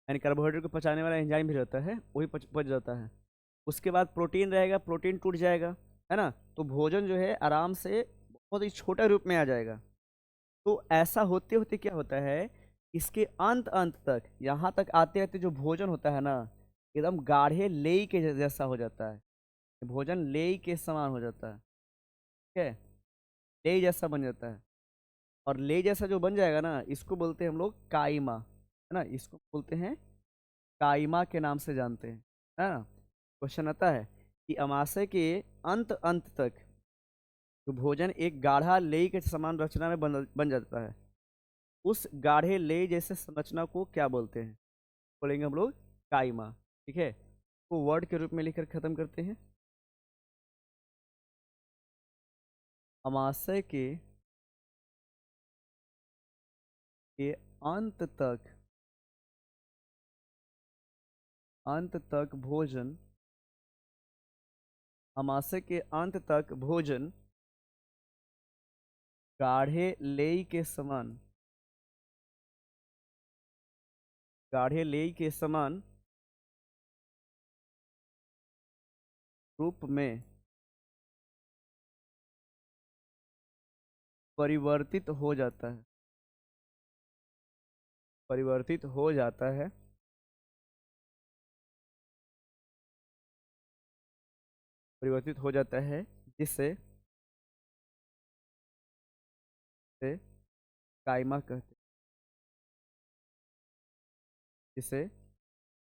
यानी कार्बोहाइड्रेट को पचाने वाला एंजाइम भी रहता है, वही पच जाता है। उसके बाद प्रोटीन रहेगा, प्रोटीन टूट जाएगा, है ना। तो भोजन जो है आराम से बहुत ही छोटे रूप में आ जाएगा। तो ऐसा होते होते क्या होता है, इसके अंत अंत तक, यहाँ तक आते आते जो भोजन होता है ना, एकदम गाढ़े लेई के जैसा हो जाता है। भोजन लेई के समान हो जाता है, ठीक है। लेई जैसा बन जाता है। और लेई जैसा जो बन जाएगा ना, इसको बोलते हैं हम लोग काइमा, है ना। इसको बोलते हैं काइमा के नाम से जानते हैं, है ना। क्वेश्चन आता है कि अमाशय के अंत अंत तक तो भोजन एक गाढ़ा लेई के समान रचना में बन जाता है। उस गाढ़े लेई जैसे संरचना को क्या बोलते हैं? बोलेंगे हम लोग काइमा, ठीक है। वो वर्ड के रूप में लिखकर खत्म करते हैं। अमाशय के अंत तक भोजन, अमाशय के अंत तक भोजन गाढ़े लेई के समान, गाढ़े लेई के समान रूप में परिवर्तित हो जाता है, परिवर्तित हो जाता है, परिवर्तित हो जाता है, जिससे से काइमा कहते हैं, जिसे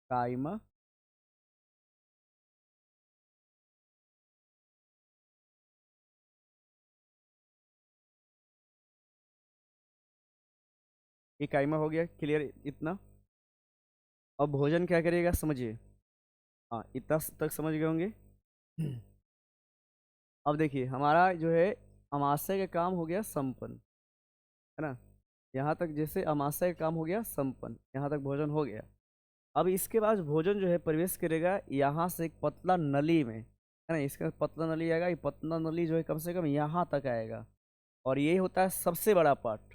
काइमा ये काइमा हो गया। क्लियर इतना? अब भोजन क्या करेगा समझिए। हाँ, इतना तक समझ गए होंगे। अब देखिए हमारा जो है अमाशय का काम हो गया संपन्न, है ना। यहाँ तक जैसे अमाशय का काम हो गया संपन्न, यहाँ तक भोजन हो गया। अब इसके बाद भोजन जो है प्रवेश करेगा यहाँ से एक पतला नली में, है ना। इसका पतला नली आएगा, ये पतला नली जो है कम से कम यहाँ तक आएगा, और ये होता है सबसे बड़ा पार्ट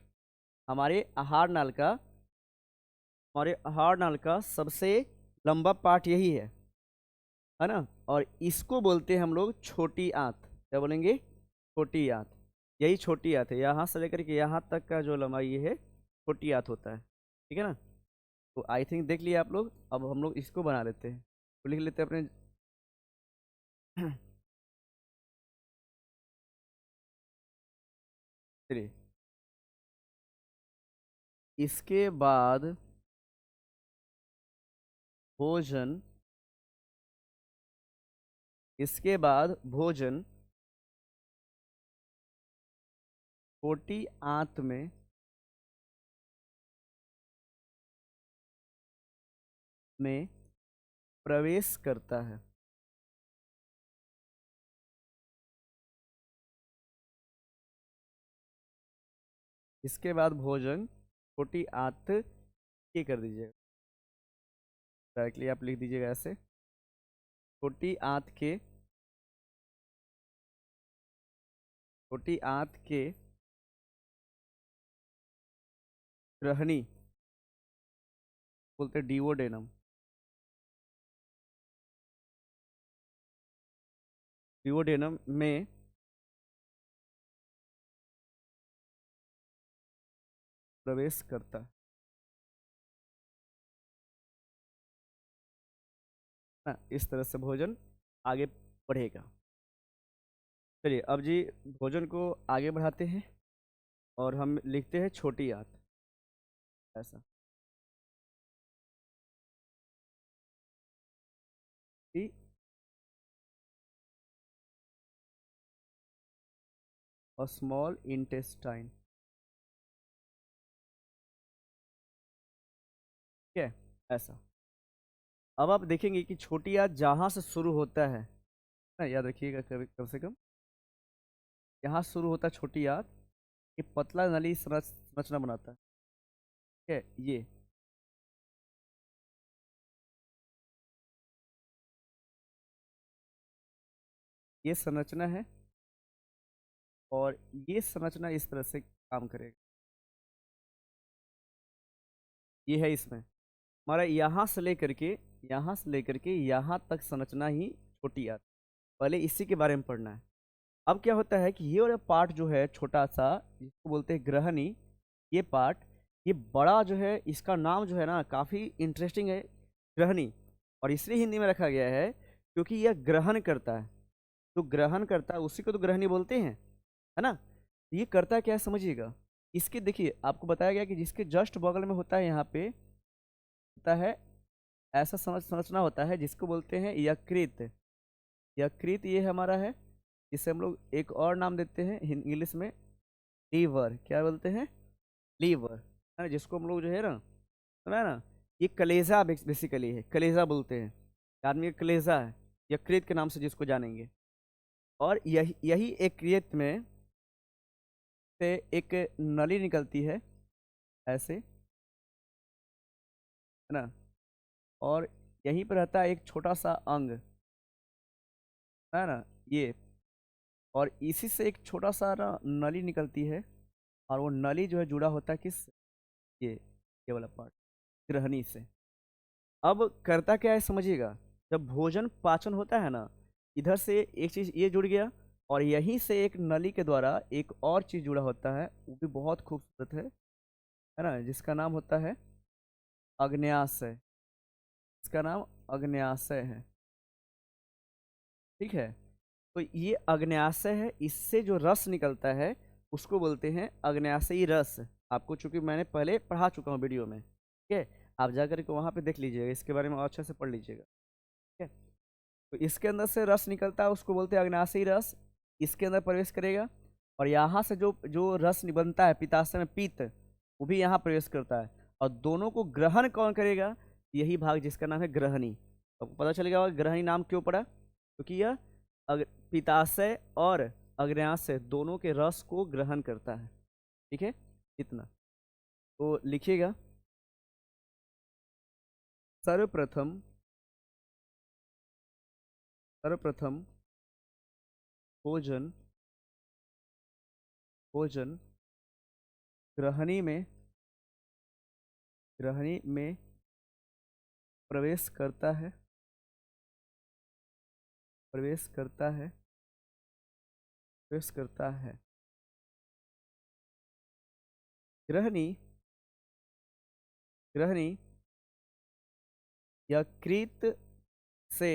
हमारे आहार नाल का। हमारे आहार नाल का सबसे लंबा पार्ट यही है ना। और इसको बोलते हैं हम लोग छोटी आंत। क्या बोलेंगे? छोटी आंत। यही छोटी आंत है, यहाँ से लेकर के यहाँ तक का जो लंबाई ये है छोटी आंत होता है, ठीक है ना। तो आई थिंक देख लिया आप लोग। अब हम लोग इसको बना लेते हैं, तो लिख लेते हैं अपने। चलिए, इसके बाद भोजन, इसके बाद भोजन छोटी आंत में प्रवेश करता है। इसके बाद भोजन छोटी आंत के कर दीजिएगा, डायरेक्टली आप लिख दीजिएगा ऐसे, छोटी आंत के, छोटी आंत के ग्रहणी बोलते हैं डिवोडेनम, डिवोडेनम में प्रवेश करता है ना। इस तरह से भोजन आगे बढ़ेगा। चलिए अब जी भोजन को आगे बढ़ाते हैं और हम लिखते हैं छोटी आंत ऐसा। टी और स्मॉल इंटेस्टाइन, ठीक है ऐसा। अब आप देखेंगे कि छोटी आंत जहाँ से शुरू होता है ना, याद रखिएगा कभी कम से कम यहाँ शुरू होता है छोटी आंत, ये पतला नली संरचना बनाता है, ठीक है। ये संरचना है, और ये संरचना इस तरह से काम करेगा। ये है इसमें हमारा यहाँ से लेकर के, यहाँ से लेकर के यहाँ तक संरचना ही छोटी आंत। पहले इसी के बारे में पढ़ना है। अब क्या होता है कि ये वाला पार्ट जो है छोटा सा, जिसको बोलते हैं ग्रहणी, ये पार्ट, ये बड़ा जो है, इसका नाम जो है ना काफ़ी इंटरेस्टिंग है, ग्रहणी। और इसलिए हिंदी में रखा गया है क्योंकि यह ग्रहण करता है। जो ग्रहण करता है उसी को तो ग्रहणी बोलते हैं, है ना। ये करता है क्या है समझिएगा। इसके देखिए आपको बताया गया कि जिसके जस्ट बगल में होता है, यहाँ पे होता है ऐसा संरचना होता है जिसको बोलते हैं यकृत। यकृत ये हमारा है, जिसे हम लोग एक और नाम देते हैं इंग्लिश में लीवर। क्या बोलते हैं? लीवर, है ना। जिसको हम लोग जो है ना, सुना है ना, ये कलेजा बेसिकली है, कलेजा बोलते हैं। आदमी का कलेजा है, यकृत के नाम से जिसको जानेंगे। और यही यही यकृत में से एक नली निकलती है ऐसे, है ना। और यहीं पर रहता है एक छोटा सा अंग, है ना, ये। और इसी से एक छोटा सा ना नली निकलती है, और वो नली जो है जुड़ा होता है किस, ये वाला पार्ट, ग्रहणी से। अब करता क्या है समझिएगा। जब भोजन पाचन होता है ना, इधर से एक चीज ये जुड़ गया, और यहीं से एक नली के द्वारा एक और चीज जुड़ा होता है, वो भी बहुत खूबसूरत है ना, जिसका नाम होता है अग्न्याशय। इसका नाम अग्न्याशय है। ठीक है, तो ये अग्न्याशय है, इससे जो रस निकलता है उसको बोलते हैं अग्न्याशयी रस। आपको चूंकि मैंने पहले पढ़ा चुका हूँ वीडियो में, ठीक है, आप जाकर के वहाँ पे देख लीजिएगा, इसके बारे में और अच्छे से पढ़ लीजिएगा। ठीक है, तो इसके अंदर से रस निकलता है, उसको बोलते हैं अग्न्याशयी रस। इसके अंदर प्रवेश करेगा, और यहाँ से जो जो रस बनता है पित्ताशय में, पीत, वो भी यहाँ प्रवेश करता है, और दोनों को ग्रहण कौन करेगा? यही भाग जिसका नाम है ग्रहणी। आपको पता चलेगा ग्रहणी नाम क्यों पड़ा, क्योंकि यह पित्ताशय और अग्न्याशय दोनों के रस को ग्रहण करता है। ठीक है, इतना तो लिखिएगा। सर्वप्रथम सर्वप्रथम भोजन भोजन ग्रहणी में प्रवेश करता है प्रवेश करता है प्रवेश करता है। ग्रहणी ग्रहणी यकृत से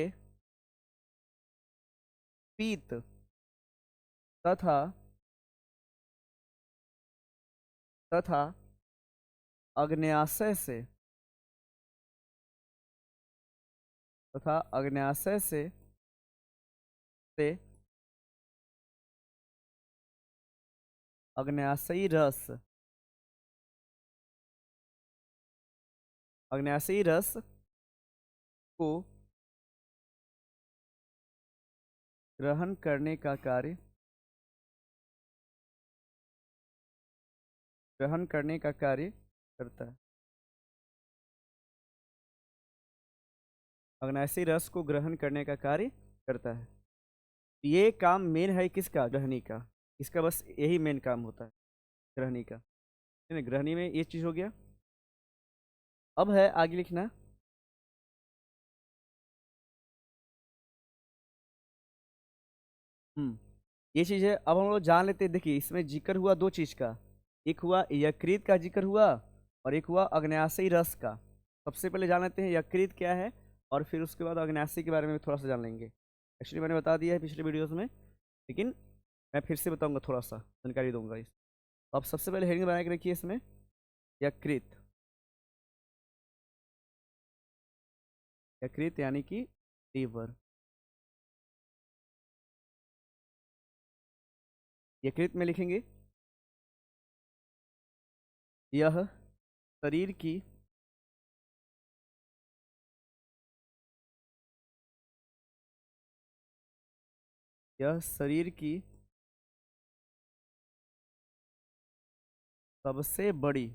पीत तथा तथा अग्न्याशय से तथा अग्न्याशय से अग्न्याशयी रस अग्न्याशयी रस को ग्रहण करने का कार्य करता है। अग्न्याशयी रस को ग्रहण करने का कार्य करता है। ये काम मेन है किसका? ग्रहणी का। इसका बस यही मेन काम होता है ग्रहणी का। है ना, ग्रहणी में ये चीज हो गया। अब है आगे लिखना, ये चीज है। अब हम लोग जान लेते हैं। देखिए, इसमें जिक्र हुआ दो चीज का, एक हुआ यकृत का जिक्र हुआ, और एक हुआ अग्न्याशयी रस का। सबसे पहले जान लेते हैं यकृत क्या है, और फिर उसके बाद अग्न्याशयी के बारे में थोड़ा सा जान लेंगे। एक्चुअली मैंने बता दिया है पिछले वीडियोस में, लेकिन मैं फिर से बताऊंगा, थोड़ा सा जानकारी दूंगा इस। अब सबसे पहले हेडिंग बना के रखिए इसमें, यकृत। यकृत यानी कि लीवर। यकृत में लिखेंगे, यह शरीर की यह शरीर की सबसे बड़ी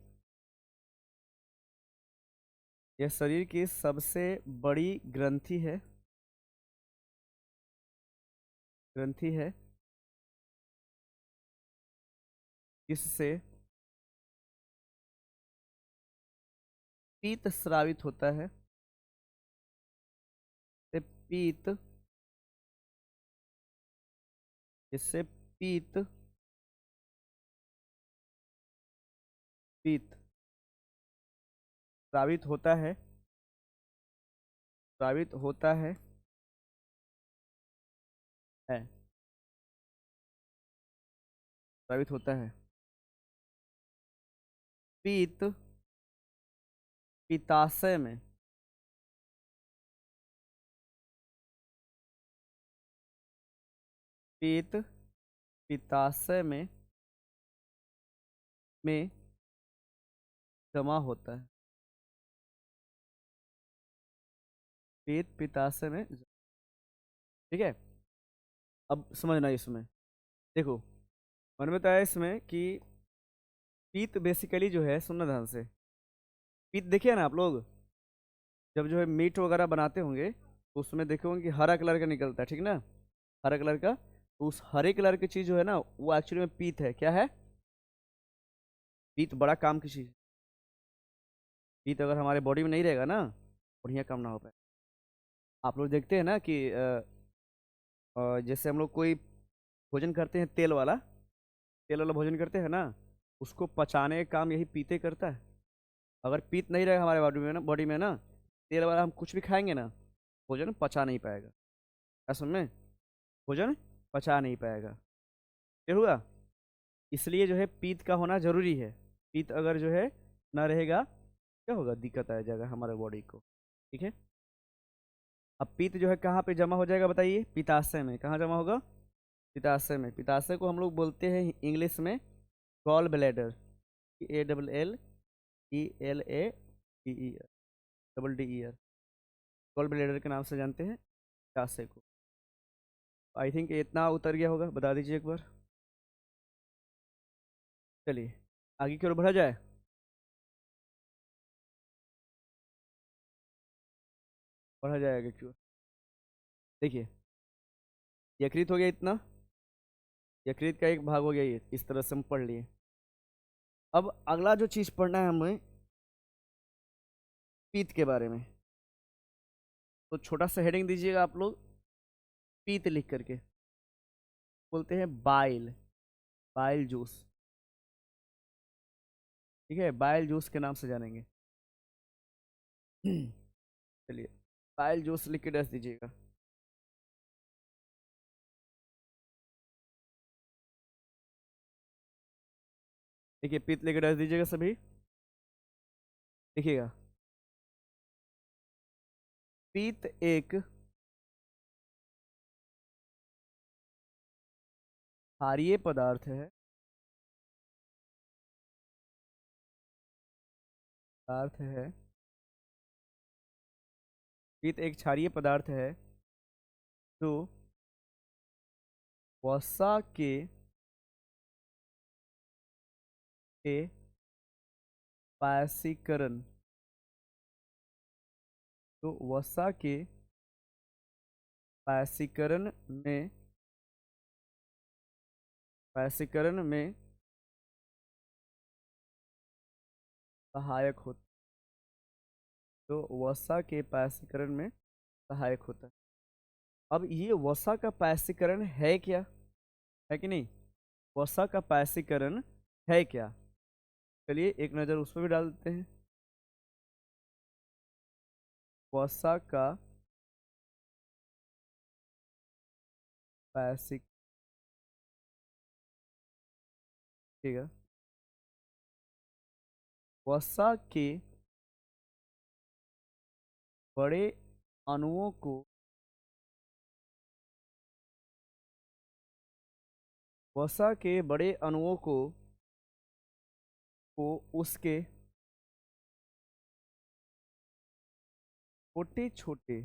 यह शरीर की सबसे बड़ी ग्रंथि है जिससे पीत स्रावित होता है। से पीत जिससे पीत पीत स्रावित होता है स्रावित होता है स्रावित होता है। पीत पित्ताशय में पीत पित्ताशय में जमा होता है। पीत पित्ताशय में ठीक है। अब समझना इसमें, देखो मैंने बताया इसमें कि पीत बेसिकली जो है, सुनना ध्यान से, पीत देखिए ना आप लोग, जब जो है मीट वगैरह बनाते होंगे तो उसमें देखे होंगे कि हरा कलर का निकलता है, ठीक ना, हरा कलर का। तो उस हरे कलर की चीज जो है ना, वो एक्चुअली में पीत है। क्या है? पीत बड़ा काम की चीज। पीत अगर हमारे बॉडी में नहीं रहेगा ना, बढ़िया काम ना हो पाए। आप लोग देखते हैं ना कि और जैसे हम लोग कोई भोजन करते हैं तेल वाला भोजन करते हैं ना, उसको पचाने का काम यही पीते करता है। अगर पीत नहीं रहेगा हमारे बॉडी में ना, तेल वाला हम कुछ भी खाएंगे ना, भोजन पचा नहीं पाएगा। क्या सुन में, भोजन पचा नहीं पाएगा। ये हुआ। इसलिए जो है पीत का होना जरूरी है। पीत अगर जो है ना रहेगा, क्या होगा, दिक्कत आ जाएगा हमारे बॉडी को। ठीक है। अब पीत जो है कहाँ पे जमा हो जाएगा बताइए, पित्ताशय में। कहाँ जमा होगा, पित्ताशय में। पित्ताशय को हम लोग बोलते हैं इंग्लिश में gall bladder. ALLELADER gall bladder के नाम से जानते हैं पित्ताशय को। आई थिंक इतना उतर गया होगा, बता दीजिए एक बार। चलिए आगे की ओर बढ़ा जाए। बढ़ा जाएगा क्यों, देखिए यकृत हो गया इतना, यकृत का एक भाग हो गया ये, इस तरह से हम पढ़ लिए। अब अगला जो चीज़ पढ़ना है हमें पीत के बारे में, तो छोटा सा हेडिंग दीजिएगा आप लोग, पीत लिख करके। बोलते हैं बाइल, बाइल जूस। ठीक है, बाइल जूस के नाम से जानेंगे। चलिए बाइल जूस लिख के दस दीजिएगा। देखिए पीत लिख के दस दीजिएगा सभी, देखिएगा। पीत एक क्षारीय पदार्थ है, पदार्थ है। पीत एक क्षारीय पदार्थ है जो वसा के पायसीकरण, तो वसा के पायसीकरण में, पायसीकरण में सहायक होता, तो वसा के पायसीकरण में सहायक होता है। अब ये वसा का पायसीकरण है क्या, है कि नहीं, वसा का पायसीकरण है क्या, चलिए एक नज़र उस पर भी डाल देते हैं। वसा का पायसिक, ठीक है, वसा के बड़े अणुओं को, वसा के बड़े अणुओं को उसके छोटे छोटे,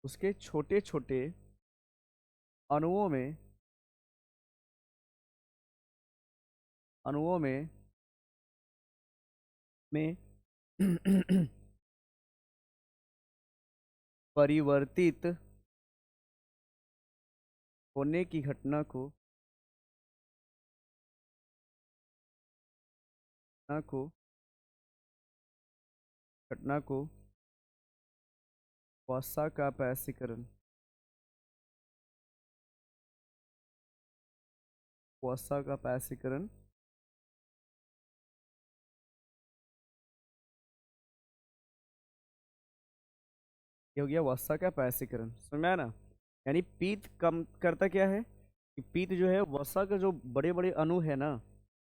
उसके छोटे छोटे अणुओं में, अणुओं में परिवर्तित होने की घटना को, घटना को, घटना को वसा का पायसीकरण, वसा का पायसीकरण, ये हो गया वसा का पायसीकरण। समझ में आया ना। यानी पीत कम करता क्या है, कि पीत जो है वसा का जो बड़े बड़े अणु है ना,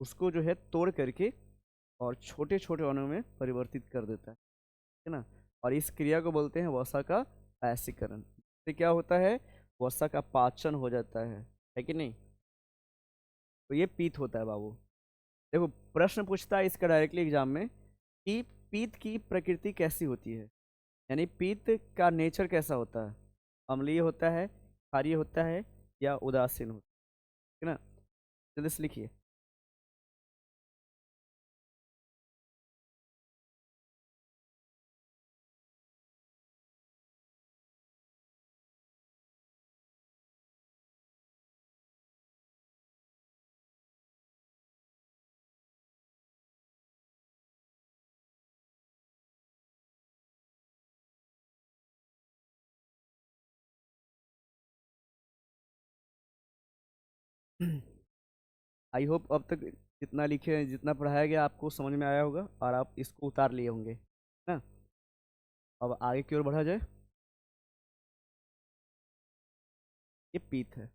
उसको जो है तोड़ करके और छोटे छोटे अणु में परिवर्तित कर देता है ना। और इस क्रिया को बोलते हैं वसा का पायसीकरण। इससे क्या होता है, वसा का पाचन हो जाता है कि नहीं। तो ये पीत होता है बाबू। देखो प्रश्न पूछता है इसका डायरेक्टली एग्जाम में कि पीत की प्रकृति कैसी होती है, यानी पीत का नेचर कैसा होता है, अम्लीय होता है, क्षारीय होता है, या उदासीन होता है ना। जल्दी से लिखिए। आई होप अब तक जितना लिखे हैं, जितना पढ़ाया गया आपको समझ में आया होगा और आप इसको उतार लिए होंगे ना। अब आगे की ओर बढ़ा जाए। ये पीत है,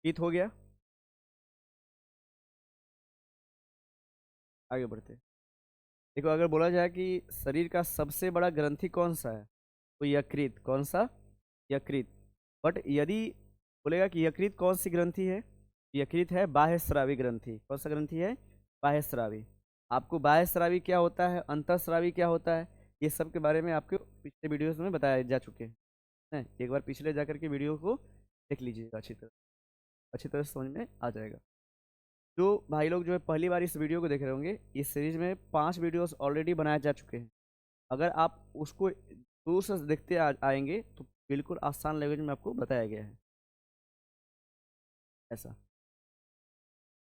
पीत हो गया। आगे बढ़ते हैं। देखो, अगर बोला जाए कि शरीर का सबसे बड़ा ग्रंथि कौन सा है, तो यकृत। कौन सा? यकृत। बट यदि बोलेगा कि यकृत कौन सी ग्रंथि है, यकृत है बाह्यस्रावी ग्रंथि। कौन सा ग्रंथि है? बाह्यस्रावी। आपको बाह्यस्रावी क्या होता है, अंतःस्रावी क्या होता है, ये सब के बारे में आपको पिछले वीडियोस में बताया जा चुके हैं। एक बार पिछले जाकर के वीडियो को देख लीजिएगा, अच्छी तरह से समझ में आ जाएगा। जो भाई लोग जो है पहली बार इस वीडियो को देख रहे होंगे, इस सीरीज में 5 वीडियोस ऑलरेडी बनाए जा चुके हैं। अगर आप उसको दूर से देखते आएंगे तो बिल्कुल आसान लैंग्वेज में आपको बताया गया है ऐसा।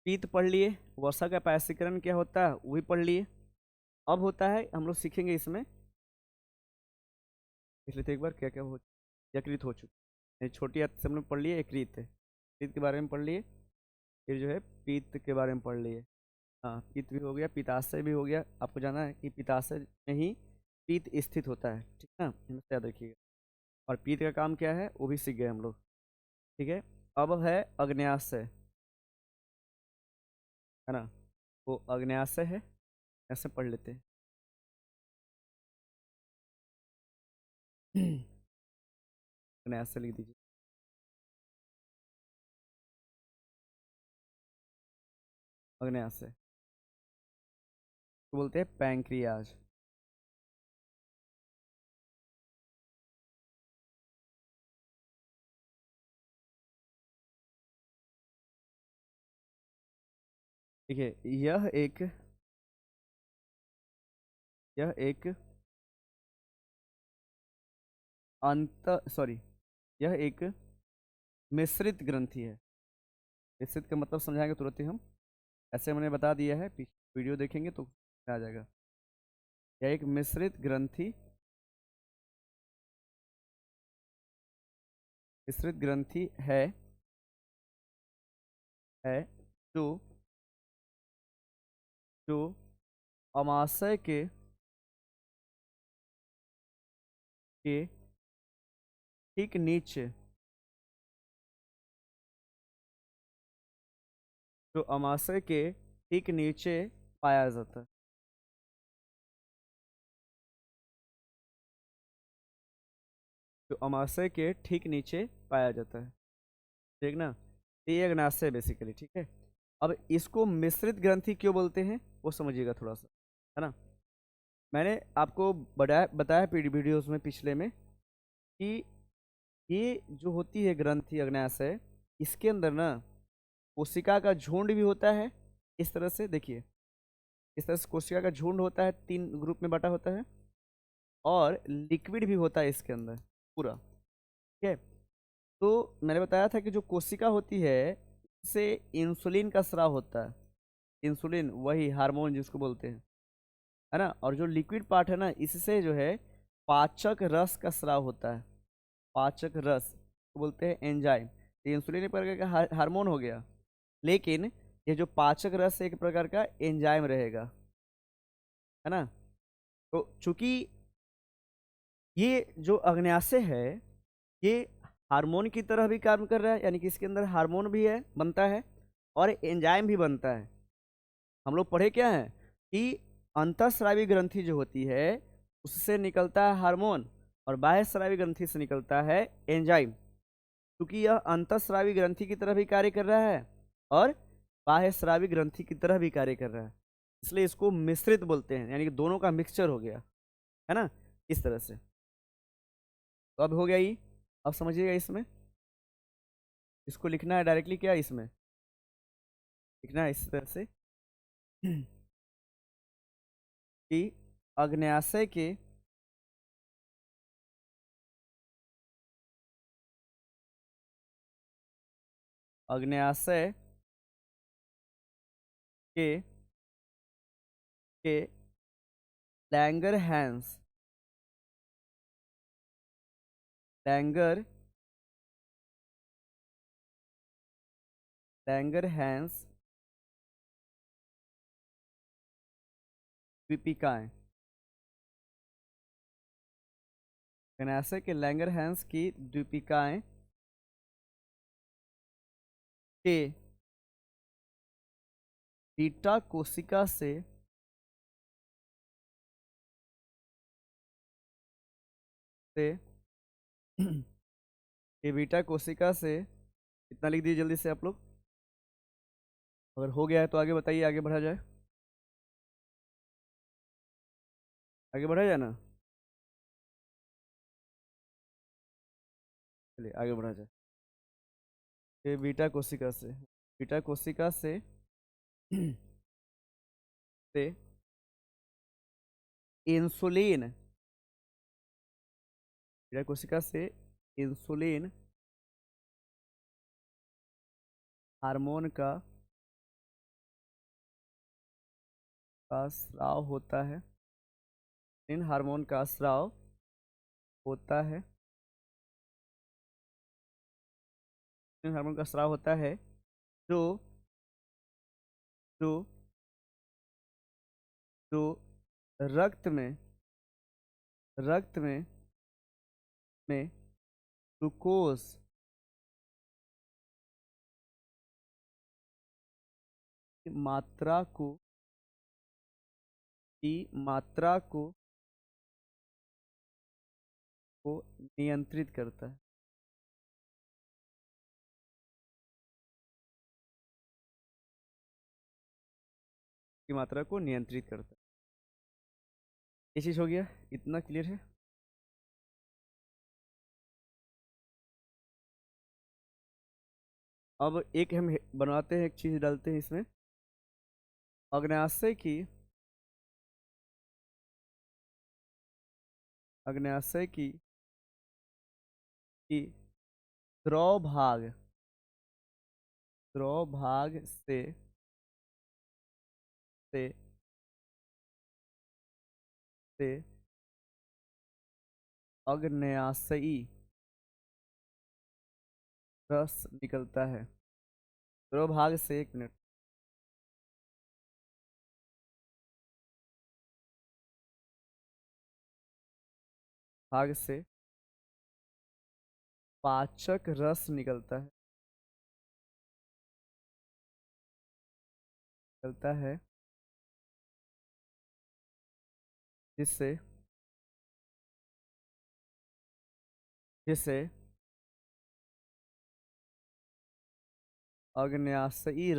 पीत पढ़ लिए, वसा का पायसीकरण क्या होता है वो भी पढ़ लिए। अब होता है, हम लोग सीखेंगे इसमें, देख लेते एक बार क्या क्या हो। यकृत हो चुकी, छोटी हाथ से हम लोग पढ़ लिए यकृत, यकृत के बारे में पढ़ लिए। फिर जो है पीत के बारे में पढ़ लिए। हाँ, पित्त भी हो गया, पित्ताशय भी हो गया। आपको जाना है कि पित्ताशय में ही पित्त स्थित होता है, ठीक है ना, हमेशा याद रखिएगा। और पित्त का काम क्या है वो भी सीख गए हम लोग, ठीक है। अब है अग्न्याशय, है ना, वो अग्न्याशय है, ऐसे पढ़ लेते हैं। अग्न्याशय लिख दीजिए। अग्न्याशय तो बोलते हैं पैंक्रियाज। देखिए, यह एक अंत सॉरी यह एक मिश्रित ग्रंथि है। मिश्रित का मतलब समझाएंगे तुरंत ही हम, ऐसे मैंने बता दिया है, वीडियो देखेंगे तो आ जाएगा। यह एक मिश्रित ग्रंथि है जो जो अमाशय के ठीक नीचे, जो अमाशय के ठीक नीचे पाया जाता है। जो अमाशय के ठीक नीचे पाया जाता है, ठीक ना। ये अग्नाशय बेसिकली, ठीक है। अब इसको मिश्रित ग्रंथि क्यों बोलते हैं वो समझिएगा थोड़ा सा, है ना। मैंने आपको बताया वीडियोस में पिछले में कि ये जो होती है ग्रंथि अग्नाशय, इसके अंदर ना कोशिका का झुंड भी होता है। इस तरह से देखिए, इस तरह से कोशिका का झुंड होता है, 3 ग्रुप में बटा होता है, और लिक्विड भी होता है इसके अंदर पूरा, ठीक है। तो मैंने बताया था कि जो कोशिका होती है से इंसुलिन का स्राव होता है। इंसुलिन वही हार्मोन जिसको बोलते हैं, है ना। और जो लिक्विड पार्ट है ना, इससे जो है पाचक रस का स्राव होता है। पाचक रस को बोलते हैं एंजाइम। इंसुलिन एक प्रकार का हार्मोन हो गया, लेकिन ये जो पाचक रस एक प्रकार का एंजाइम रहेगा, है ना। तो चूंकि ये जो अग्न्याशय है, ये हार्मोन की तरह भी काम कर रहा है, यानी कि इसके अंदर हार्मोन भी है, बनता है, और एंजाइम भी बनता है। हम लोग पढ़े क्या है कि अंतःस्रावी ग्रंथि जो होती है उससे निकलता है हार्मोन, और बाह्यस्रावी ग्रंथि से निकलता है एंजाइम। क्योंकि यह अंतःस्रावी ग्रंथि की तरह भी कार्य कर रहा है और बाह्यस्रावी ग्रंथि की तरह भी कार्य कर रहा है, इसलिए इसको मिश्रित बोलते हैं, यानी कि दोनों का मिक्सचर हो गया, है ना, इस तरह से। तो अब हो गया ये, अब समझिएगा इसमें, इसको लिखना है डायरेक्टली क्या इसमें लिखना है इस तरह से कि अग्न्याशय के अग्न्याशय के के लैंगर लैंगरहैंस द्वीपिकाएं। ऐसे कि लैंगरहैंस की द्वीपिकाएं के बीटा कोशिका से ये बीटा कोशिका से कितना लिख दीजिए जल्दी से आप लोग। अगर हो गया है तो आगे बताइए, आगे बढ़ा जाए, आगे बढ़ा जाए ना। चलिए आगे बढ़ा जाए। ये बीटा कोशिका से इंसुलिन, बीटा कोशिका से इंसुलिन हार्मोन का स्राव होता है। इन हार्मोन का स्राव होता है, इन हार्मोन का स्राव होता है जो जो जो रक्त में ग्लूकोज की मात्रा को नियंत्रित करता है। की मात्रा को नियंत्रित करता है। ये चीज हो गया, इतना क्लियर है। अब एक हम बनवाते हैं, एक चीज डालते हैं इसमें, अग्न्याशय की द्रव भाग से अग्न्याशयी रस निकलता है। द्रव भाग से, एक मिनट, भाग से पाचक रस निकलता है जिससे अग्न्याशयी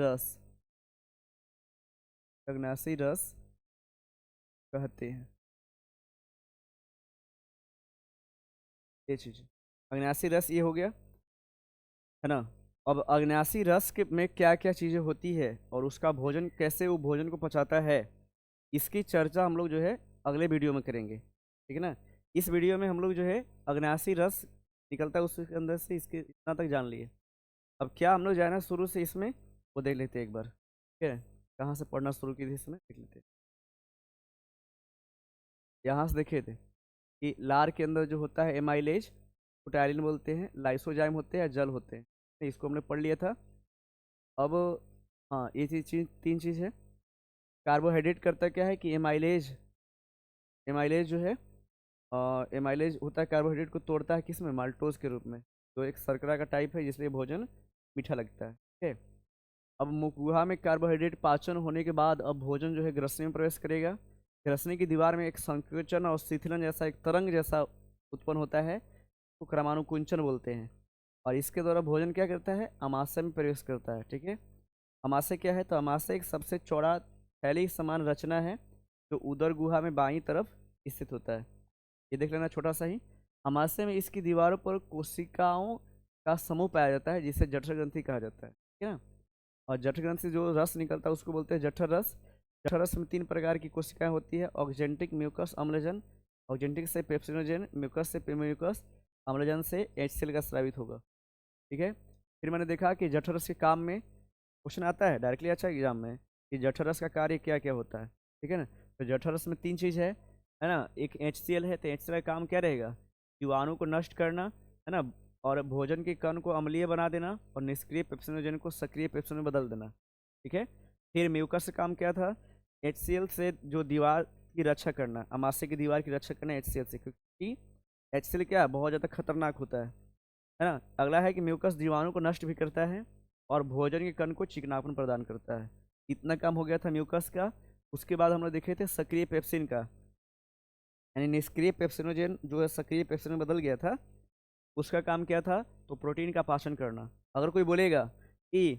रस कहते हैं। ये चीज अग्न्यासी रस ये हो गया है ना। अब अग्न्यासी रस के में क्या क्या चीजें होती है और उसका भोजन कैसे वो भोजन को पचाता है, इसकी चर्चा हम लोग जो है अगले वीडियो में करेंगे, ठीक है ना। इस वीडियो में हम लोग जो है अग्न्यासी रस निकलता है उसके अंदर से, इसके इतना तक जान लिए। अब क्या हम लोग जाना शुरू से इसमें वो देख लेते हैं एक बार, ठीक है। कहाँ से पढ़ना शुरू की थी इसमें देख लेते हैं। यहाँ से देखे थे कि लार के अंदर जो होता है एमाइलेज, फुटाइलिन बोलते हैं, लाइसोजाइम होते हैं, जल होते हैं, तो इसको हमने पढ़ लिया था। अब हाँ, ये तीन चीज़ है। कार्बोहाइड्रेट करता क्या है कि एमाइलेज जो है, एमाइलेज होता है कार्बोहाइड्रेट को तोड़ता है किस में, माल्टोज के रूप में, जो एक शर्करा का टाइप है जिसलिए भोजन मीठा लगता है, ठीक है। अब मुखगुहा में कार्बोहाइड्रेट पाचन होने के बाद अब भोजन जो है ग्रसनी में प्रवेश करेगा। ग्रसनी की दीवार में एक संकोचन और शिथिलन जैसा एक तरंग जैसा उत्पन्न होता है, तो क्रमानुकुंचन बोलते हैं। और इसके द्वारा भोजन क्या करता है, अमाशय में प्रवेश करता है, ठीक है। अमाशय क्या है, तो अमाशय एक सबसे चौड़ा थैली समान रचना है जो उदर गुहा में बाईं तरफ स्थित होता है। ये देख लेना छोटा सा ही। अमाशय में इसकी दीवारों पर कोशिकाओं का समूह पाया जाता है जिसे जठर ग्रंथि कहा जाता है, ठीक है ना। और जठर ग्रंथि से जो रस निकलता है उसको बोलते हैं जठर रस। जठर रस में 3 प्रकार की कोशिकाएं होती है, ऑक्जेंटिक, म्यूकस, अम्लजन। ऑक्जेंटिक से पेप्सिनोजन, म्यूकस से म्यूकस, अम्लजन से HCl का स्रावित होगा, ठीक है। फिर मैंने देखा कि जठर रस के काम में क्वेश्चन आता है डायरेक्टली, अच्छा एग्जाम में, कि जठर रस का कार्य क्या क्या होता है, ठीक है ना। तो जठर रस में 3 चीज़ है ना। एक HCl है, तो HCl का काम क्या रहेगा, जीवाणु को नष्ट करना, है ना, और भोजन के कण को अम्लीय बना देना और निष्क्रिय पेप्सिनोजन को सक्रिय पेप्सिन में बदल देना। ठीक है। फिर म्यूकस का काम क्या था? HCl से जो दीवार की रक्षा करना, अमाशय की दीवार की रक्षा करना HCl से, क्योंकि HCl क्या बहुत ज़्यादा खतरनाक होता है ना। अगला है कि म्यूकस जीवाणु को नष्ट भी करता है और भोजन के कण को चिकनापन प्रदान करता है। इतना काम हो गया था म्यूकस का। उसके बाद हम लोग देखे थे सक्रिय पेप्सिन का, यानी निष्क्रिय पेप्सिनोजन जो है सक्रिय पेप्सिन में बदल गया था। उसका काम क्या था? तो प्रोटीन का पाचन करना। अगर कोई बोलेगा कि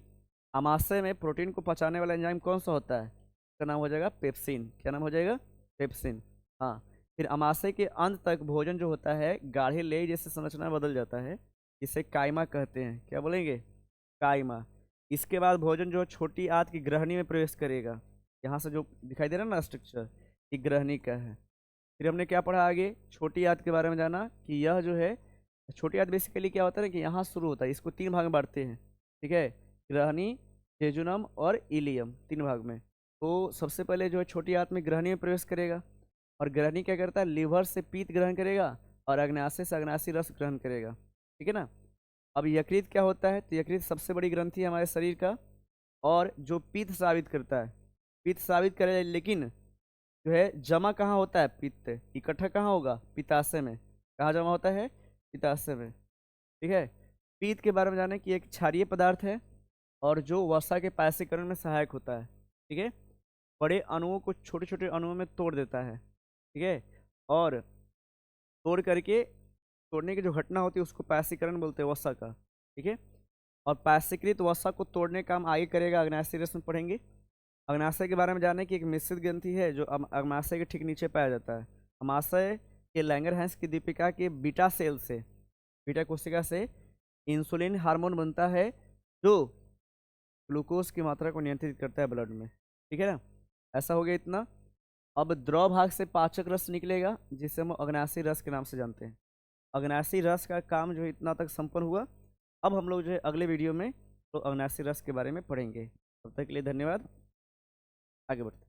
अमाशय में प्रोटीन को पचाने वाला एंजाइम कौन सा होता है, उसका नाम हो जाएगा पेप्सिन। क्या नाम हो जाएगा? पेप्सिन। हाँ। फिर अमाशय के अंत तक भोजन जो होता है गाढ़े लेई जैसे संरचना में बदल जाता है, जिसे काइमा कहते हैं। क्या बोलेंगे? काइमा। इसके बाद भोजन जो है छोटी आंत की ग्रहणी में प्रवेश करेगा। यहाँ से जो दिखाई दे रहा है ना स्ट्रक्चर, ये ग्रहणी का है। फिर हमने क्या पढ़ा आगे? छोटी आंत के बारे में जाना कि यह जो है छोटी आंत बेसिकली क्या होता है ना कि यहाँ शुरू होता है। इसको 3 भाग में बांटते हैं। ठीक है। ग्रहणी, जेजुनम और इलियम, 3 भाग में। तो सबसे पहले जो है छोटी आंत में ग्रहणी में प्रवेश करेगा और ग्रहणी क्या करता है? लीवर से पीत ग्रहण करेगा और अग्नाशय से अग्नाशी रस ग्रहण करेगा। ठीक है ना। अब यकृत क्या होता है? तो यकृत सबसे बड़ी ग्रंथि है हमारे शरीर का और जो पित्त साबित करता है, पित्त साबित करे, लेकिन जो है जमा कहाँ होता है? पित्त इकट्ठा कहाँ होगा? पित्ताशय में। कहाँ जमा होता है? पित्ताशय में। ठीक है। पित्त के बारे में जाने कि एक क्षारीय पदार्थ है और जो वसा के पायसीकरण में सहायक होता है। ठीक है। बड़े अणुओं को छोटे छोटे अणुओं में तोड़ देता है। ठीक है। और तोड़ करके, तोड़ने की जो घटना होती है उसको पायसीकरण बोलते हैं, वसा का। ठीक है। और पायसीकृत वसा को तोड़ने का काम आगे करेगा, अग्नाशय रस में पढ़ेंगे। अग्नाशय के बारे में जाने कि एक मिश्रित ग्रंथि है जो अग्नाशय के ठीक नीचे पाया जाता है। अमाशय के लैंगरहैंस की दीपिका के बीटा सेल से, बीटा कोशिका से इंसुलिन हार्मोन बनता है जो ग्लूकोज की मात्रा को नियंत्रित करता है ब्लड में। ठीक है ना। ऐसा हो गया इतना। अब द्रव भाग से पाचक रस निकलेगा जिसे हम अग्नाशयी रस के नाम से जानते हैं। अग्नाशयी रस का काम जो है इतना तक संपन्न हुआ। अब हम लोग जो है अगले वीडियो में तो अग्नाशयी रस के बारे में पढ़ेंगे। तब तक के लिए धन्यवाद। आगे बढ़ते हैं।